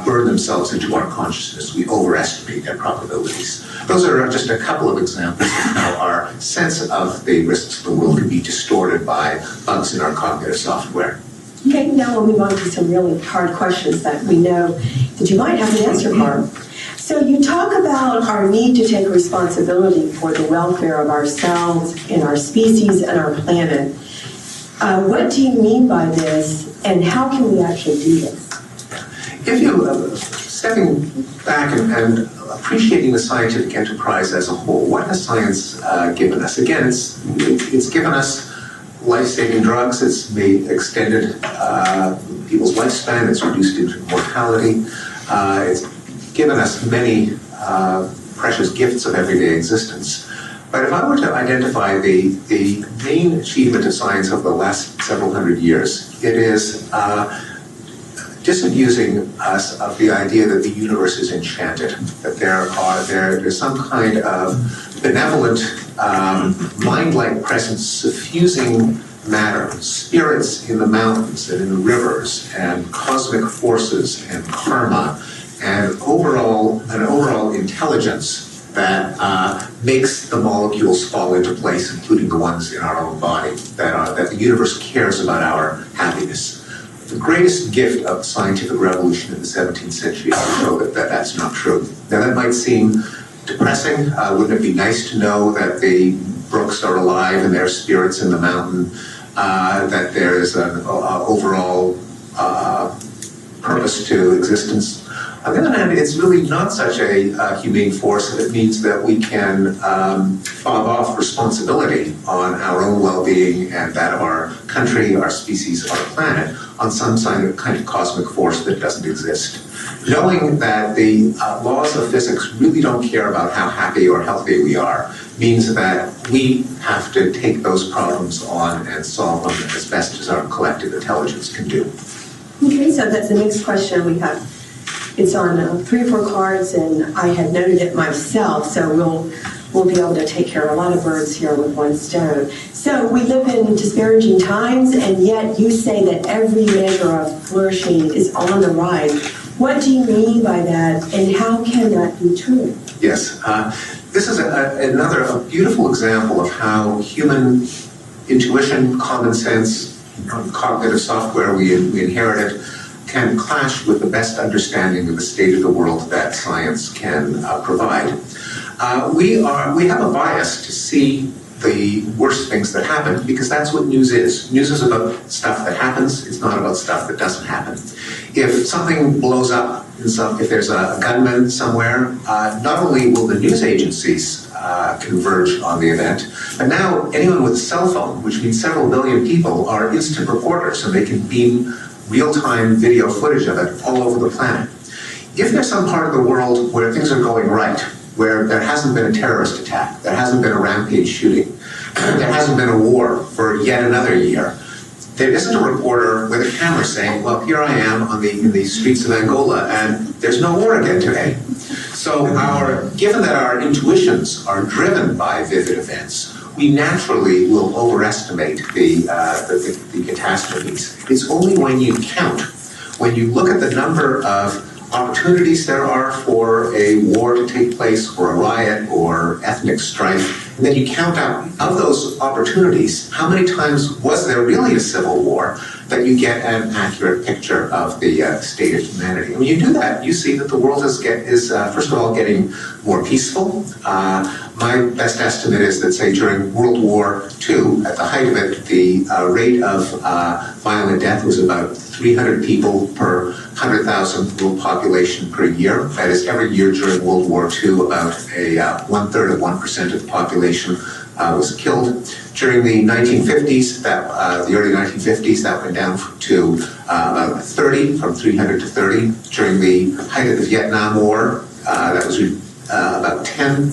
burn themselves into our consciousness. We overestimate their probabilities. Those are just a couple of examples of how our sense of the risks of the world can be distorted by bugs in our cognitive software. Okay, now we'll move on to some really hard questions that we know that you might have an answer for. So you talk about our need to take responsibility for the welfare of ourselves and our species and our planet. What do you mean by this, and how can we actually do this? If you, stepping back and appreciating the scientific enterprise as a whole, what has science given us? Again, it's given us life-saving drugs, it's extended people's lifespan, it's reduced mortality, it's given us many precious gifts of everyday existence. But if I were to identify the main achievement of science over the last several hundred years, it is disabusing us of the idea that the universe is enchanted, that there's some kind of benevolent, mind-like presence suffusing matter, spirits in the mountains and in the rivers, and cosmic forces and karma, and an overall intelligence that makes the molecules fall into place, including the ones in our own body, that the universe cares about our happiness. The greatest gift of the scientific revolution in the 17th century is to show that that's not true. Now that might seem depressing. Wouldn't it be nice to know that the brooks are alive and there are spirits in the mountain, that there is an overall purpose to existence? On the other hand, it's really not such a humane force. It means that we can fob off responsibility on our own well-being and that of our country, our species, our planet, on some kind of cosmic force that doesn't exist. Knowing that the laws of physics really don't care about how happy or healthy we are means that we have to take those problems on and solve them as best as our collective intelligence can do. Okay, so that's the next question we have. It's on 3 or 4 cards, and I had noted it myself, so we'll be able to take care of a lot of birds here with one stone. So we live in disparaging times, and yet you say that every measure of flourishing is on the rise. What do you mean by that, and how can that be true? Yes, this is another beautiful example of how human intuition, common sense, cognitive software we inherited can clash with the best understanding of the state of the world that science can provide. We have a bias to see the worst things that happen because that's what news is. News is about stuff that happens, it's not about stuff that doesn't happen. If something blows up, if there's a gunman somewhere, not only will the news agencies converge on the event, but now anyone with a cell phone, which means several million people, are instant reporters, and they can beam real-time video footage of it all over the planet. If there's some part of the world where things are going right, where there hasn't been a terrorist attack, there hasn't been a rampage shooting, there hasn't been a war for yet another year, there isn't a reporter with a camera saying, well, here I am in the streets of Angola, and there's no war again today. So given that our intuitions are driven by vivid events, we naturally will overestimate the catastrophes. It's only when you count, when you look at the number of opportunities there are for a war to take place, or a riot, or ethnic strife, and then you count out of those opportunities, how many times was there really a civil war, that you get an accurate picture of the state of humanity. And when you do that, you see that the world is first of all, getting more peaceful. My best estimate is that, say, during World War II, at the height of it, the rate of violent death was about 300 people per 100,000 world population per year. That is, every year during World War II, about one-third of 1% of the population was killed. During the 1950s, the early 1950s, that went down to about 30, from 300 to 30. During the height of the Vietnam War, that was about 10.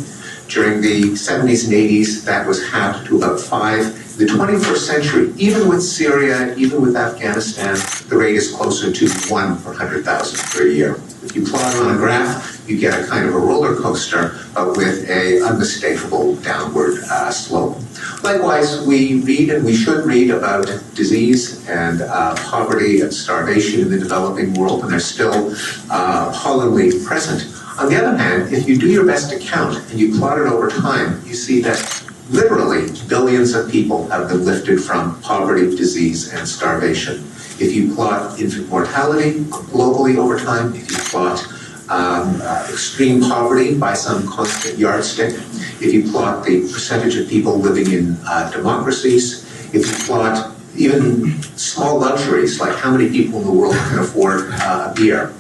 During the 70s and 80s, that was halved to about 5. The 21st century, even with Syria, even with Afghanistan, the rate is closer to 1 per 100,000 per year. If you plot it on a graph, you get a kind of a roller coaster, but with an unmistakable downward slope. Likewise, we read, and we should read, about disease and poverty and starvation in the developing world, and they're still appallingly present. On the other hand, if you do your best to count and you plot it over time, you see that literally billions of people have been lifted from poverty, disease, and starvation. If you plot infant mortality globally over time, if you plot extreme poverty by some constant yardstick, if you plot the percentage of people living in democracies, if you plot even small luxuries, like how many people in the world can afford a beer,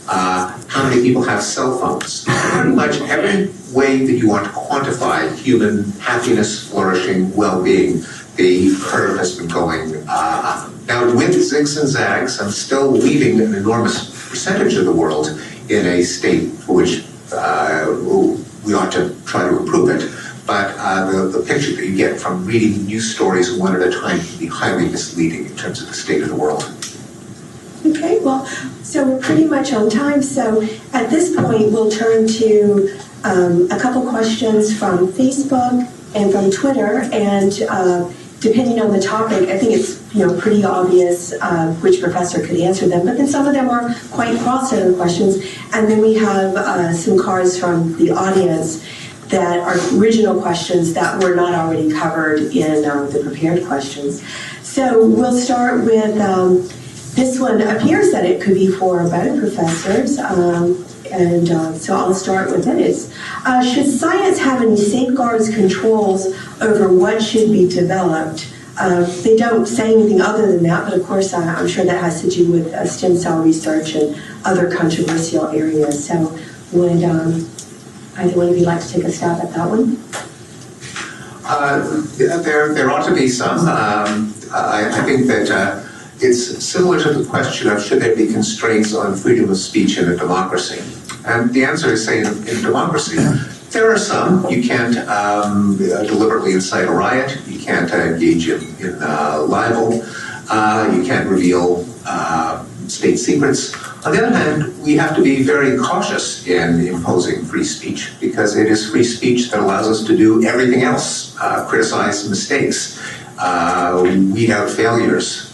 how many people have cell phones, pretty much every way that you want to quantify human happiness, flourishing, well-being, the curve has been going up. Now, with zigs and zags, I'm still leaving an enormous percentage of the world in a state for which we ought to try to improve it. But the picture that you get from reading news stories one at a time can be highly misleading in terms of the state of the world. Okay, well, so we're pretty much on time. So at this point, we'll turn to a couple questions from Facebook and from Twitter, and depending on the topic, I think it's pretty obvious which professor could answer them, but then some of them are quite crossover questions, and then we have some cards from the audience that are original questions that were not already covered in the prepared questions. So we'll start with this one. Appears that it could be for both professors, so I'll start with it. Should science have any safeguards, controls over what should be developed? They don't say anything other than that, but of course I'm sure that has to do with stem cell research and other controversial areas. So would either one of you like to take a stab at that one? There ought to be some. I think that it's similar to the question of should there be constraints on freedom of speech in a democracy? And the answer is, say, in democracy, there are some. You can't deliberately incite a riot. You can't engage in libel. You can't reveal state secrets. On the other hand, we have to be very cautious in imposing free speech, because it is free speech that allows us to do everything else, criticize mistakes, weed out failures.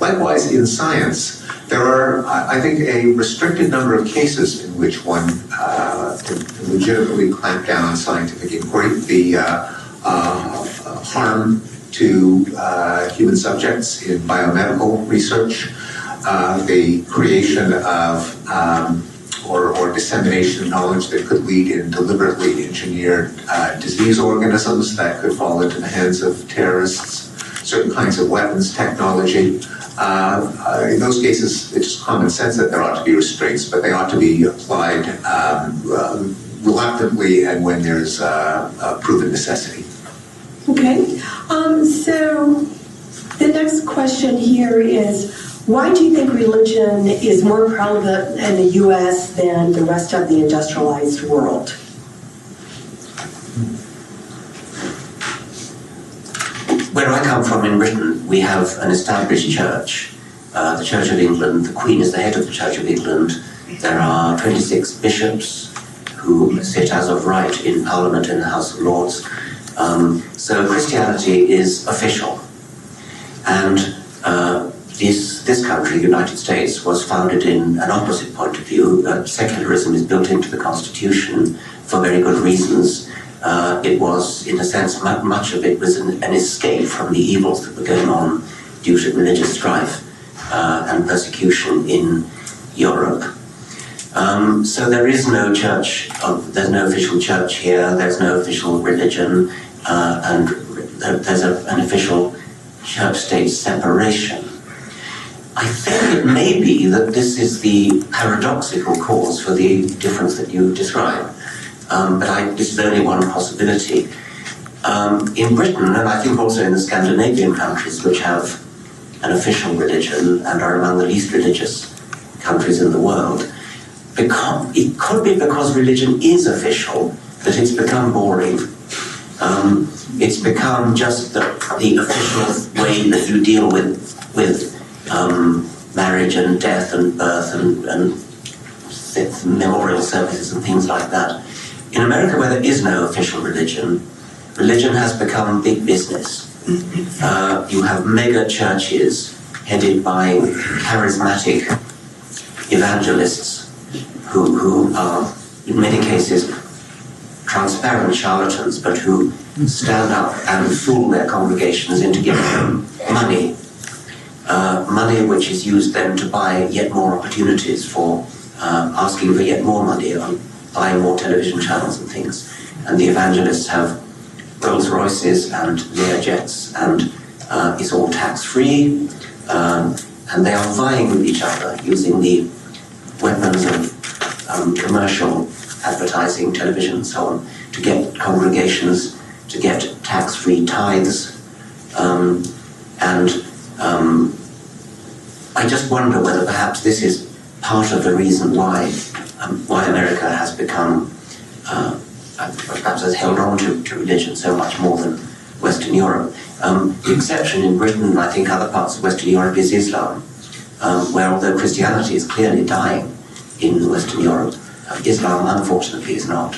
Likewise, in science, there are, I think, a restricted number of cases in which one can legitimately clamp down on scientific inquiry. The harm to human subjects in biomedical research, the creation of or dissemination of knowledge that could lead in deliberately engineered disease organisms that could fall into the hands of terrorists, certain kinds of weapons technology. In those cases, it's common sense that there ought to be restraints, but they ought to be applied reluctantly and when there's a proven necessity. Okay, so the next question here is, Why do you think religion is more prevalent in the U.S. than the rest of the industrialized world? Where I come from in Britain, we have an established church, the Church of England. The Queen is the head of the Church of England. There are 26 bishops who sit as of right in Parliament and the House of Lords. So Christianity is official. And this country, the United States, was founded in an opposite point of view. Secularism is built into the Constitution for very good reasons. It was, in a sense, much of it was an escape from the evils that were going on due to religious strife and persecution in Europe. So there is no church, there's no official church here, there's no official religion, and there's an official church-state separation. I think it may be that this is the paradoxical cause for the difference that you describe. But this is only one possibility. In Britain, and I think also in the Scandinavian countries, which have an official religion and are among the least religious countries in the world, it could be because religion is official that it's become boring. It's become just the official way that you deal with marriage and death and birth and memorial services and things like that. In America, where there is no official religion, religion has become big business. You have mega churches headed by charismatic evangelists who are, in many cases, transparent charlatans, but who stand up and fool their congregations into giving them money. Money which is used then to buy yet more opportunities for asking for yet more money on buying more television channels and things. And the evangelists have Rolls Royces and Learjets, and it's all tax-free, and they are vying with each other using the weapons of commercial advertising, television and so on, to get congregations to get tax-free tithes. I just wonder whether perhaps this is part of the reason why America has become, perhaps has held on to religion so much more than Western Europe. The exception in Britain, and I think other parts of Western Europe, is Islam, where although Christianity is clearly dying in Western Europe, Islam unfortunately is not.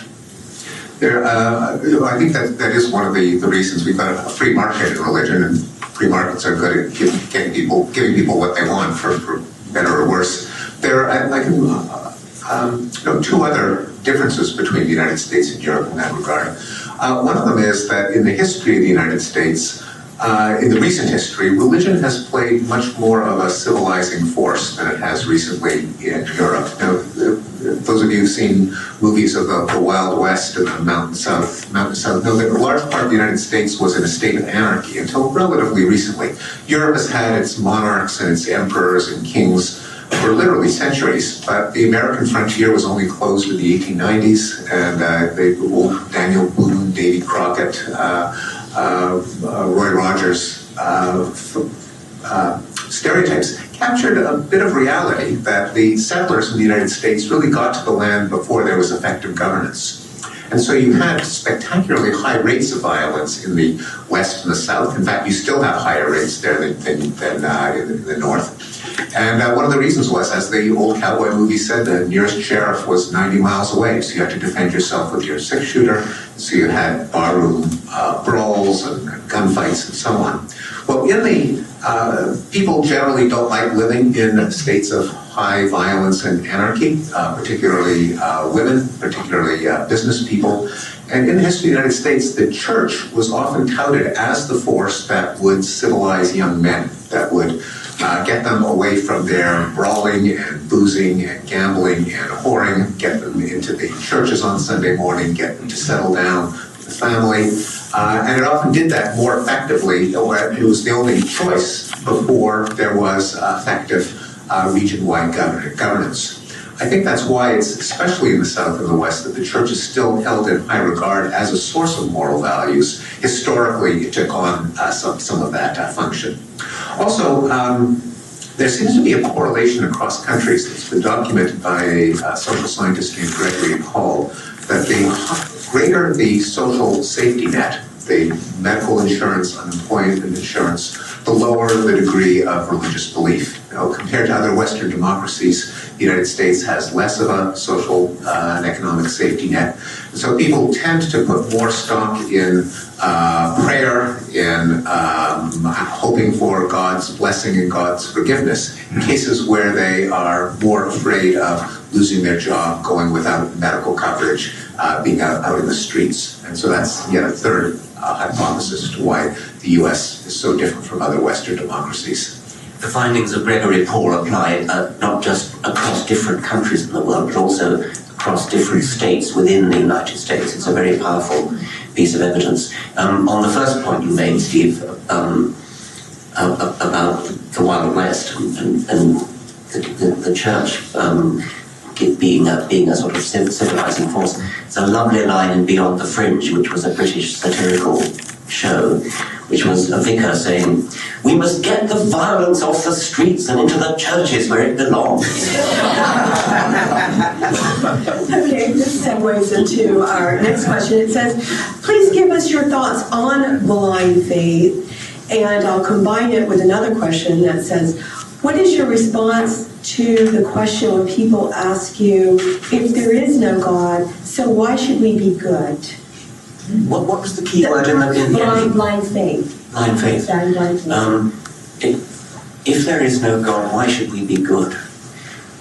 I think that is one of the reasons we've got a free market in religion, and free markets are good at giving people what they want for better or worse. There are two other differences between the United States and Europe in that regard. One of them is that in the history of the United States, in the recent history, religion has played much more of a civilizing force than it has recently in Europe. Now, those of you who've seen movies of the Wild West and the Mountain South know that a large part of the United States was in a state of anarchy until relatively recently. Europe has had its monarchs and its emperors and kings for literally centuries, but the American frontier was only closed in the 1890s, and Daniel Boone, Davy Crockett, Roy Rogers stereotypes captured a bit of reality that the settlers in the United States really got to the land before there was effective governance. And so you had spectacularly high rates of violence in the West and the South. In fact, you still have higher rates there than in the North. And one of the reasons was, as the old cowboy movie said, the nearest sheriff was 90 miles away, so you had to defend yourself with your six-shooter. So you had barroom brawls and gunfights and so on. Well, people generally don't like living in states of high violence and anarchy, particularly women, particularly business people. And in the history of the United States, the church was often touted as the force that would civilize young men, that would get them away from their brawling and boozing and gambling and whoring, get them into the churches on Sunday morning, get them to settle down with the family. And it often did that more effectively. It was the only choice before there was effective region-wide governance. I think that's why it's, especially in the South and the West, that the church is still held in high regard as a source of moral values. Historically, it took on some of that function. Also, there seems to be a correlation across countries that's been documented by a social scientist named Gregory Paul, that the greater the social safety net, the medical insurance, unemployment insurance, the lower the degree of religious belief. Compared to other Western democracies, the United States has less of a social and economic safety net. And so people tend to put more stock in prayer, in hoping for God's blessing and God's forgiveness in cases where they are more afraid of losing their job, going without medical coverage, being out in the streets. And so that's yet a third hypothesis as to why the US is so different from other Western democracies. The findings of Gregory Paul apply not just across different countries in the world, but also across different states within the United States. It's a very powerful piece of evidence. On the first point you made, Steve, about the Wild West and the church being a sort of civilizing force. It's a lovely line in Beyond the Fringe, which was a British satirical show, which was a vicar saying, "We must get the violence off the streets and into the churches where it belongs." Okay, this segues into our next question. It says, please give us your thoughts on blind faith, and I'll combine it with another question that says, what is your response to the question when people ask you, if there is no God, so why should we be good? What was the key word in the blind faith. Blind faith. Blind faith. If there is no God, why should we be good?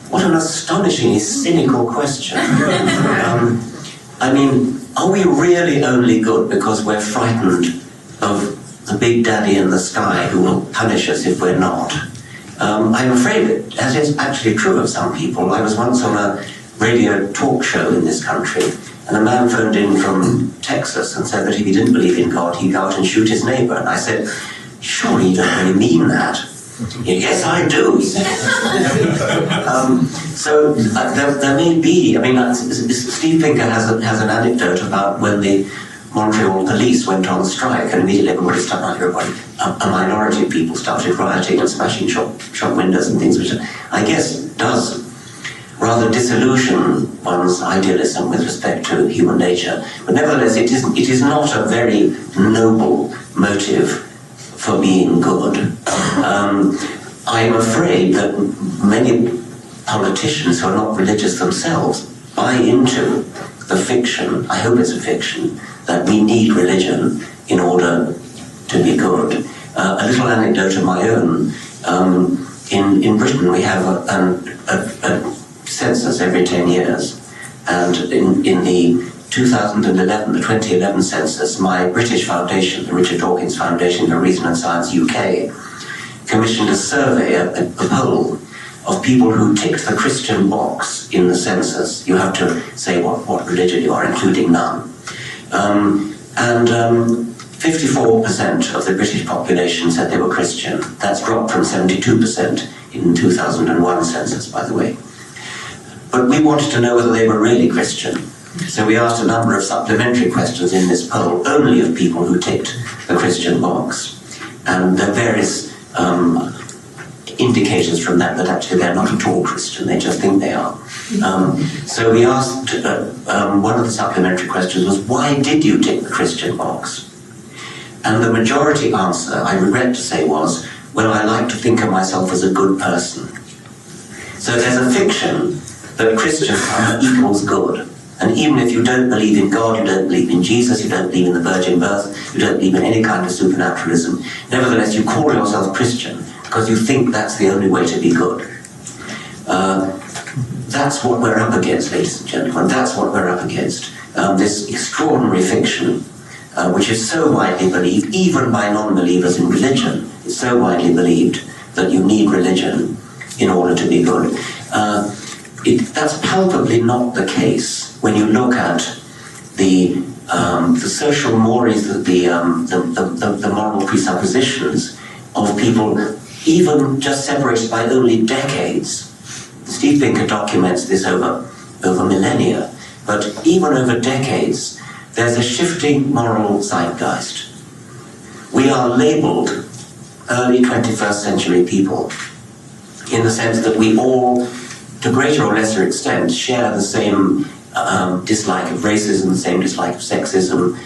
What an astonishingly cynical question. I mean, are we really only good because we're frightened of the big daddy in the sky who will punish us if we're not? I'm afraid that is actually true of some people. I was once on a radio talk show in this country, and a man phoned in from Texas and said that if he didn't believe in God, he'd go out and shoot his neighbor. And I said, surely you don't really mean that. Yes, I do, he said. So there may be, I mean, Steve Pinker has an anecdote about when the Montreal police went on strike, and immediately a minority of people started rioting and smashing shop windows and things, which I guess does rather disillusion one's idealism with respect to human nature. But nevertheless, it is not a very noble motive for being good. I'm afraid that many politicians who are not religious themselves buy into the fiction, I hope it's a fiction, that we need religion in order to be good. A little anecdote of my own. In Britain we have a census every 10 years, and in the 2011 census, my British foundation, the Richard Dawkins Foundation for Reason and Science UK, commissioned a survey, a poll of people who ticked the Christian box in the census. You have to say what religion you are, including none. And 54% of the British population said they were Christian. That's dropped from 72% in 2001 census, by the way. But we wanted to know whether they were really Christian. So we asked a number of supplementary questions in this poll, only of people who ticked the Christian box. And there are various indicators from that actually they're not at all Christian, they just think they are. So we asked, one of the supplementary questions was, why did you tick the Christian box? And the majority answer, I regret to say, was, well, I like to think of myself as a good person. So there's a fiction that Christian equals good. And even if you don't believe in God, you don't believe in Jesus, you don't believe in the virgin birth, you don't believe in any kind of supernaturalism, nevertheless you call yourself Christian because you think that's the only way to be good. That's what we're up against, ladies and gentlemen. That's what we're up against. This extraordinary fiction, which is so widely believed, even by non-believers in religion, it's so widely believed that you need religion in order to be good. That's palpably not the case when you look at the social mores, the moral presuppositions of people, even just separated by only decades. Steve Pinker documents this over millennia, but even over decades, there's a shifting moral zeitgeist. We are labeled early 21st century people in the sense that we all, to greater or lesser extent, share the same dislike of racism, the same dislike of sexism.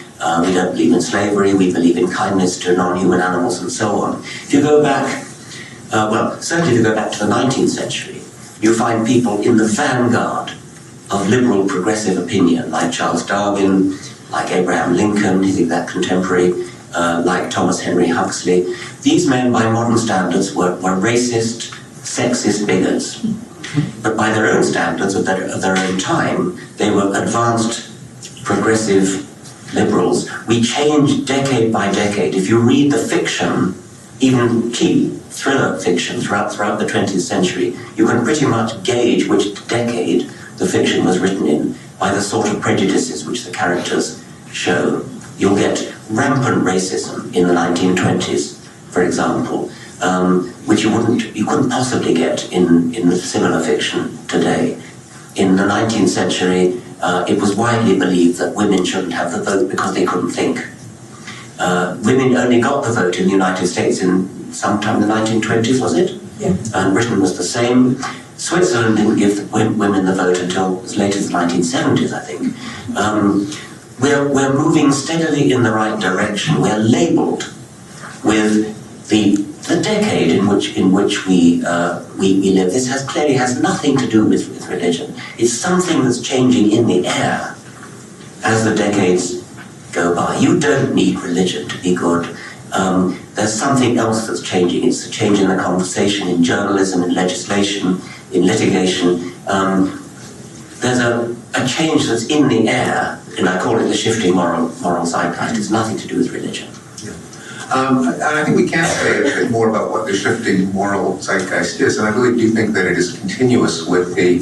We don't believe in slavery, we believe in kindness to non-human animals and so on. If you go back, certainly if you go back to the 19th century, you find people in the vanguard of liberal progressive opinion, like Charles Darwin, like Abraham Lincoln, his exact contemporary, like Thomas Henry Huxley. These men, by modern standards, were racist, sexist bigots. But by their own standards of their own time, they were advanced, progressive liberals. We changed decade by decade. If you read the fiction, even key thriller fiction throughout the 20th century, you can pretty much gauge which decade the fiction was written in by the sort of prejudices which the characters show. You'll get rampant racism in the 1920s, for example, which you couldn't possibly get in the similar fiction today. In the 19th century, it was widely believed that women shouldn't have the vote because they couldn't think. Women only got the vote in the United States in sometime in the 1920s, was it? Yeah. And Britain was the same. Switzerland didn't give women the vote until as late as the 1970s, I think. We're moving steadily in the right direction. We're labelled with the decade in which we live. This clearly has nothing to do with religion. It's something that's changing in the air as the decades go by. You don't need religion to be good. There's something else that's changing. It's a change in the conversation, in journalism, in legislation, in litigation. There's a change that's in the air, and I call it the shifting moral zeitgeist. It's nothing to do with religion. And I think we can say a bit more about what the shifting moral zeitgeist is, and I really do think that it is continuous with the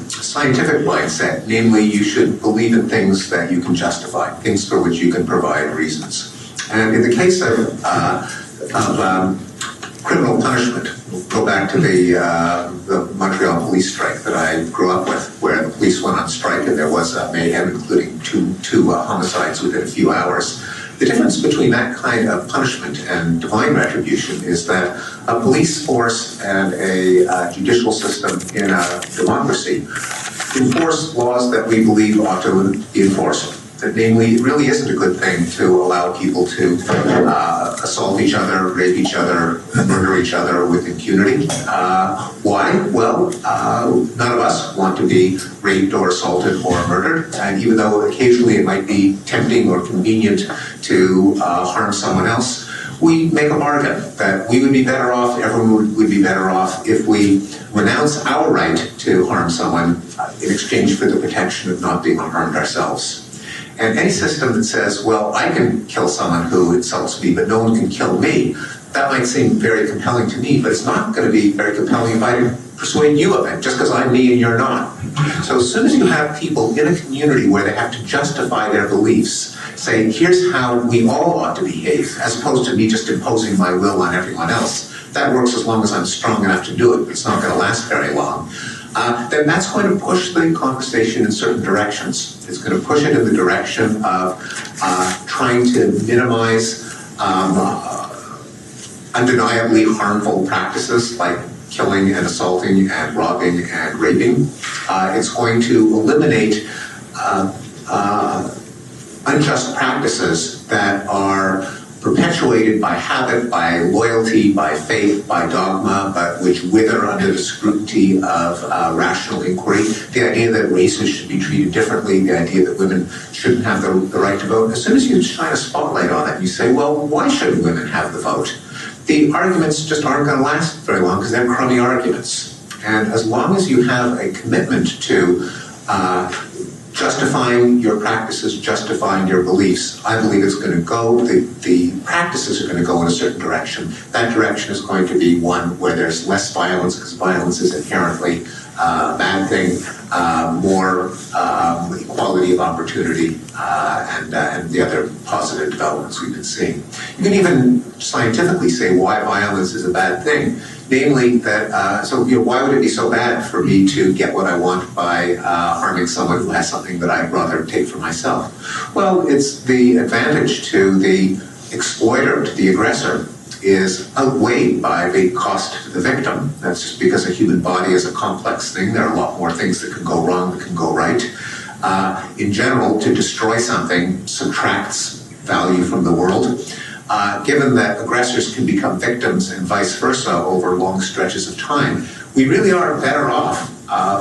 scientific mindset, namely you should believe in things that you can justify, things for which you can provide reasons. And in the case of criminal punishment, we'll go back to the Montreal police strike that I grew up with, where the police went on strike and there was mayhem, including two homicides within a few hours. The difference between that kind of punishment and divine retribution is that a police force and a judicial system in a democracy enforce laws that we believe ought to be enforced. That namely, it really isn't a good thing to allow people to assault each other, rape each other, murder each other with impunity. Why? Well, none of us want to be raped or assaulted or murdered, and even though occasionally it might be tempting or convenient to harm someone else, we make a bargain that we would be better off, everyone would be better off if we renounce our right to harm someone in exchange for the protection of not being harmed ourselves. And any system that says, well, I can kill someone who insults me, but no one can kill me, that might seem very compelling to me, but it's not going to be very compelling if I persuade you of it, just because I'm me and you're not. So as soon as you have people in a community where they have to justify their beliefs, say, here's how we all ought to behave, as opposed to me just imposing my will on everyone else, that works as long as I'm strong enough to do it, but it's not going to last very long. Then that's going to push the conversation in certain directions. It's going to push it in the direction of trying to minimize undeniably harmful practices like killing and assaulting and robbing and raping. It's going to eliminate unjust practices that are perpetuated by habit, by loyalty, by faith, by dogma, but which wither under the scrutiny of rational inquiry. The idea that races should be treated differently, the idea that women shouldn't have the right to vote. As soon as you shine a spotlight on it, you say, well, why shouldn't women have the vote? The arguments just aren't going to last very long because they're crummy arguments. And as long as you have a commitment to justifying your practices, justifying your beliefs, I believe it's going to go, the practices are going to go in a certain direction. That direction is going to be one where there's less violence, because violence is inherently a bad thing, more equality of opportunity, and the other positive developments we've been seeing. You can even scientifically say why violence is a bad thing. Namely, that why would it be so bad for me to get what I want by harming someone who has something that I'd rather take for myself? Well, it's the advantage to the exploiter, to the aggressor, is outweighed by the cost to the victim. That's just because a human body is a complex thing. There are a lot more things that can go wrong than can go right. In general, to destroy something subtracts value from the world. Given that aggressors can become victims and vice versa over long stretches of time, we really are better off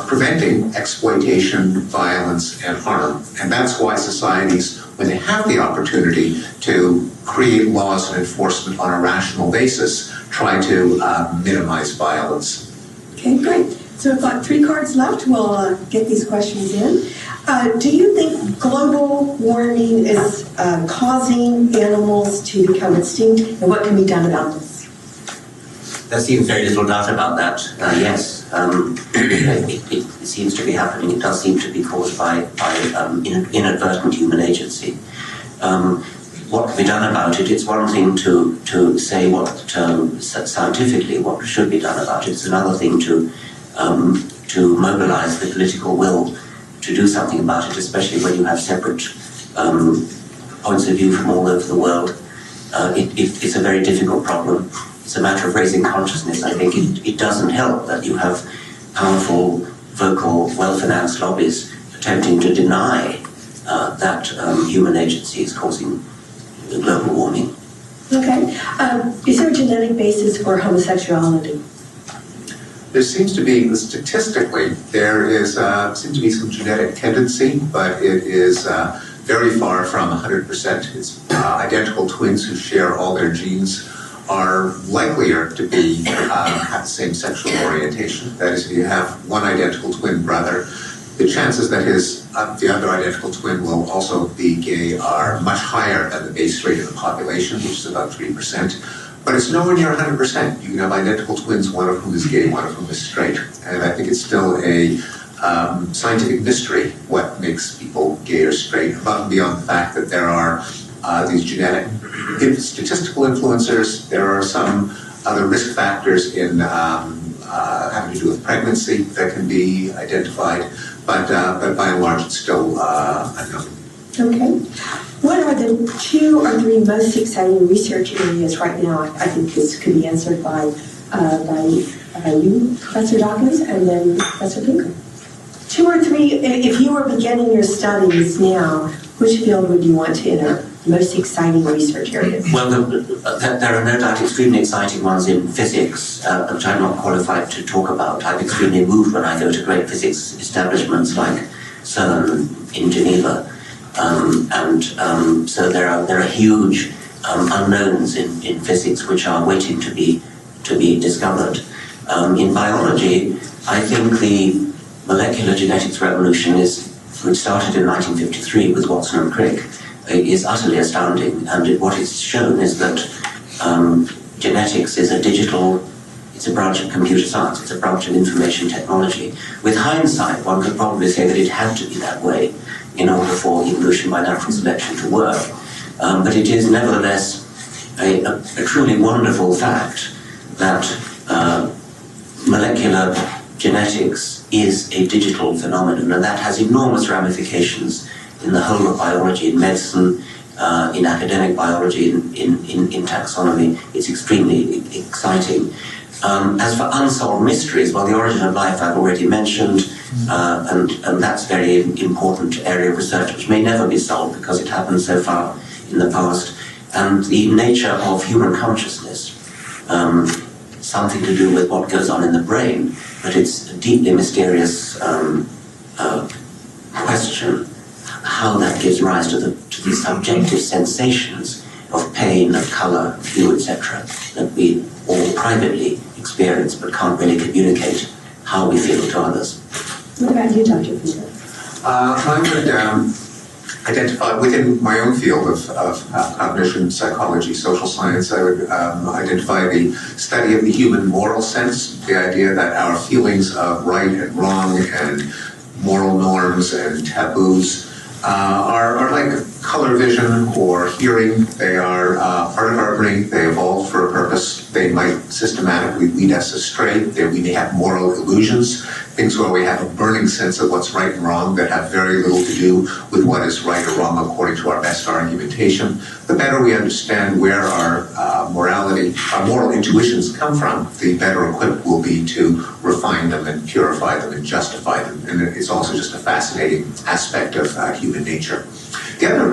preventing exploitation, violence, and harm. And that's why societies, when they have the opportunity to create laws and enforcement on a rational basis, try to minimize violence. Okay, great. So we've got 3 cards left. We'll get these questions in. Do you think global warming is causing animals to become extinct, and what can be done about this? There seems very little doubt about that. Yes, it seems to be happening. It does seem to be caused by inadvertent human agency. What can be done about it? It's one thing to say what scientifically what should be done about it. It's another thing to mobilize the political will to do something about it, especially when you have separate points of view from all over the world. It's a very difficult problem. It's a matter of raising consciousness. I think it doesn't help that you have powerful, vocal, well-financed lobbies attempting to deny that human agency is causing global warming. Okay. Is there a genetic basis for homosexuality? There seems to be, statistically, there is seems to be some genetic tendency, but it is very far from 100%. It's identical twins who share all their genes are likelier to be have the same sexual orientation. That is, if you have one identical twin brother, the chances that the other identical twin will also be gay are much higher than the base rate of the population, which is about 3%. But it's nowhere near 100%. You can have identical twins, one of whom is gay, one of whom is straight. And I think it's still a scientific mystery what makes people gay or straight, above and beyond the fact that there are these genetic statistical influencers. There are some other risk factors in having to do with pregnancy that can be identified, but by and large it's still unknown. Okay. What are the 2 or 3 most exciting research areas right now? I think this could be answered by you, Professor Dawkins, and then Professor Pinker. 2 or 3, if you were beginning your studies now, which field would you want to enter? Most exciting research areas? Well, there are no doubt extremely exciting ones in physics, which I'm not qualified to talk about. I'm extremely moved when I go to great physics establishments like CERN in Geneva. So there are huge unknowns in physics which are waiting to be discovered. In biology, I think the molecular genetics revolution which started in 1953 with Watson and Crick, is utterly astounding. And what it's shown is that genetics is it's a branch of computer science, it's a branch of information technology. With hindsight, one could probably say that it had to be that way in order for evolution by natural selection to work. But it is nevertheless a truly wonderful fact that molecular genetics is a digital phenomenon, and that has enormous ramifications in the whole of biology, in medicine, in academic biology, in taxonomy. It's extremely exciting. As for unsolved mysteries, well, the origin of life I've already mentioned, and that's a very important area of research which may never be solved because it happened so far in the past. And the nature of human consciousness, something to do with what goes on in the brain, but it's a deeply mysterious question, how that gives rise to these subjective sensations of pain, of colour, of hue, etc., that we all privately experience but can't really communicate how we feel to others. What about you, Dr. Pinker? I would identify within my own field of cognition, psychology, social science, I would identify the study of the human moral sense, the idea that our feelings of right and wrong and moral norms and taboos are like color vision or hearing. They are part of our brain. They evolved for a purpose. They might systematically lead us astray. There we may have moral illusions, things where we have a burning sense of what's right and wrong that have very little to do with what is right or wrong according to our best argumentation. The better we understand where our our moral intuitions come from, the better equipped we'll be to refine them and purify them and justify them. And it's also just a fascinating aspect of human nature. The other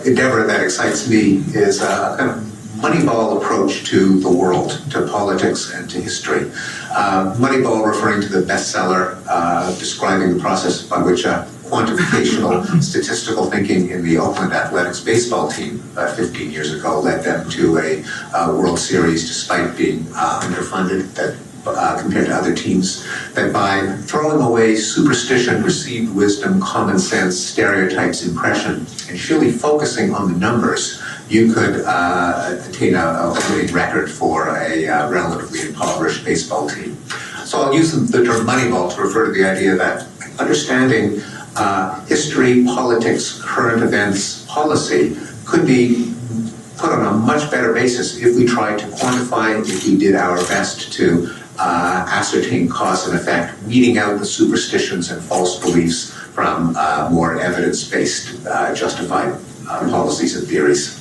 endeavor that excites me is a kind of Moneyball approach to the world, to politics and to history. Moneyball referring to the bestseller describing the process by which quantificational statistical thinking in the Oakland Athletics baseball team 15 years ago led them to a World Series despite being underfunded that compared to other teams, that by throwing away superstition, received wisdom, common sense, stereotypes, impression, and surely focusing on the numbers, you could attain a winning record for a relatively impoverished baseball team. So I'll use the term Moneyball to refer to the idea that understanding history, politics, current events, policy could be put on a much better basis if we tried to quantify, if we did our best to ascertain cause and effect, weeding out the superstitions and false beliefs from more evidence-based, justified policies and theories.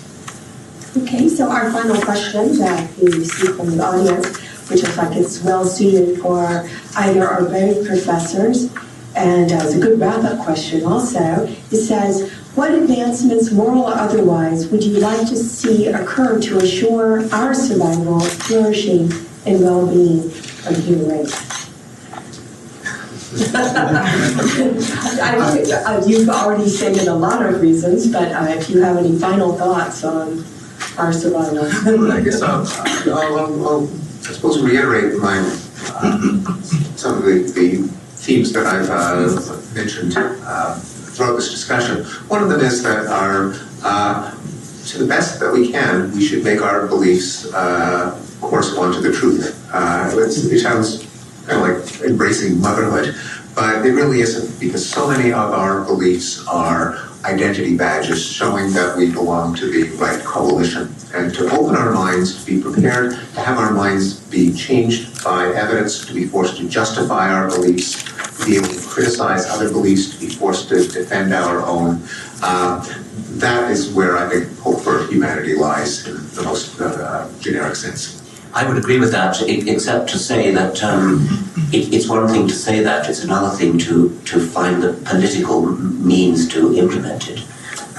Okay, so our final question that we received from the audience, which I think is well suited for either or both professors, and it's a good wrap-up question also. It says, what advancements, moral or otherwise, would you like to see occur to assure our survival, flourishing, and well-being of the human race? You've already stated a lot of reasons, but if you have any final thoughts on our survival. I guess I'll I suppose reiterate some of the themes that I've mentioned throughout this discussion. One of them is that to the best that we can, we should make our beliefs correspond to the truth. It sounds kind of like embracing motherhood, but it really isn't, because so many of our beliefs are identity badges showing that we belong to the right coalition. And to open our minds, to be prepared to have our minds be changed by evidence, to be forced to justify our beliefs, to be able to criticize other beliefs, to be forced to defend our own. That is where I think hope for humanity lies in the most generic sense. I would agree with that, except to say that it's one thing to say that, it's another thing to find the political means to implement it.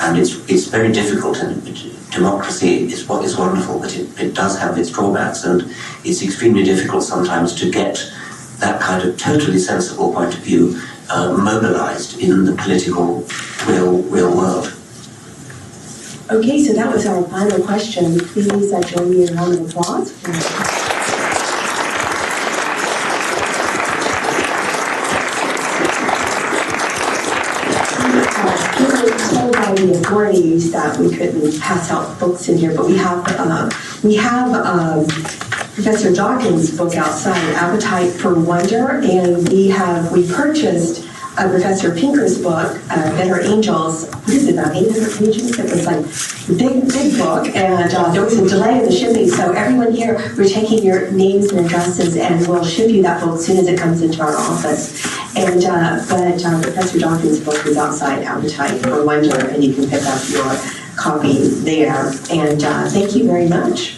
And it's very difficult, and democracy is wonderful, but it does have its drawbacks, and it's extremely difficult sometimes to get that kind of totally sensible point of view mobilized in the political real world. Okay, so that was our final question. Please join me in a round of applause. We were told by the authorities that we couldn't pass out books in here, but we have Professor Dawkins' book outside, Appetite for Wonder, and we purchased Professor Pinker's book, Better Angels. What is it, about 800 pages? It was like a big book, and there was a delay in the shipping, so everyone here, we're taking your names and addresses, and we'll ship you that book as soon as it comes into our office. And but Professor Dawkins' book is outside, Appetite for Wonder, and you can pick up your copy there. And thank you very much.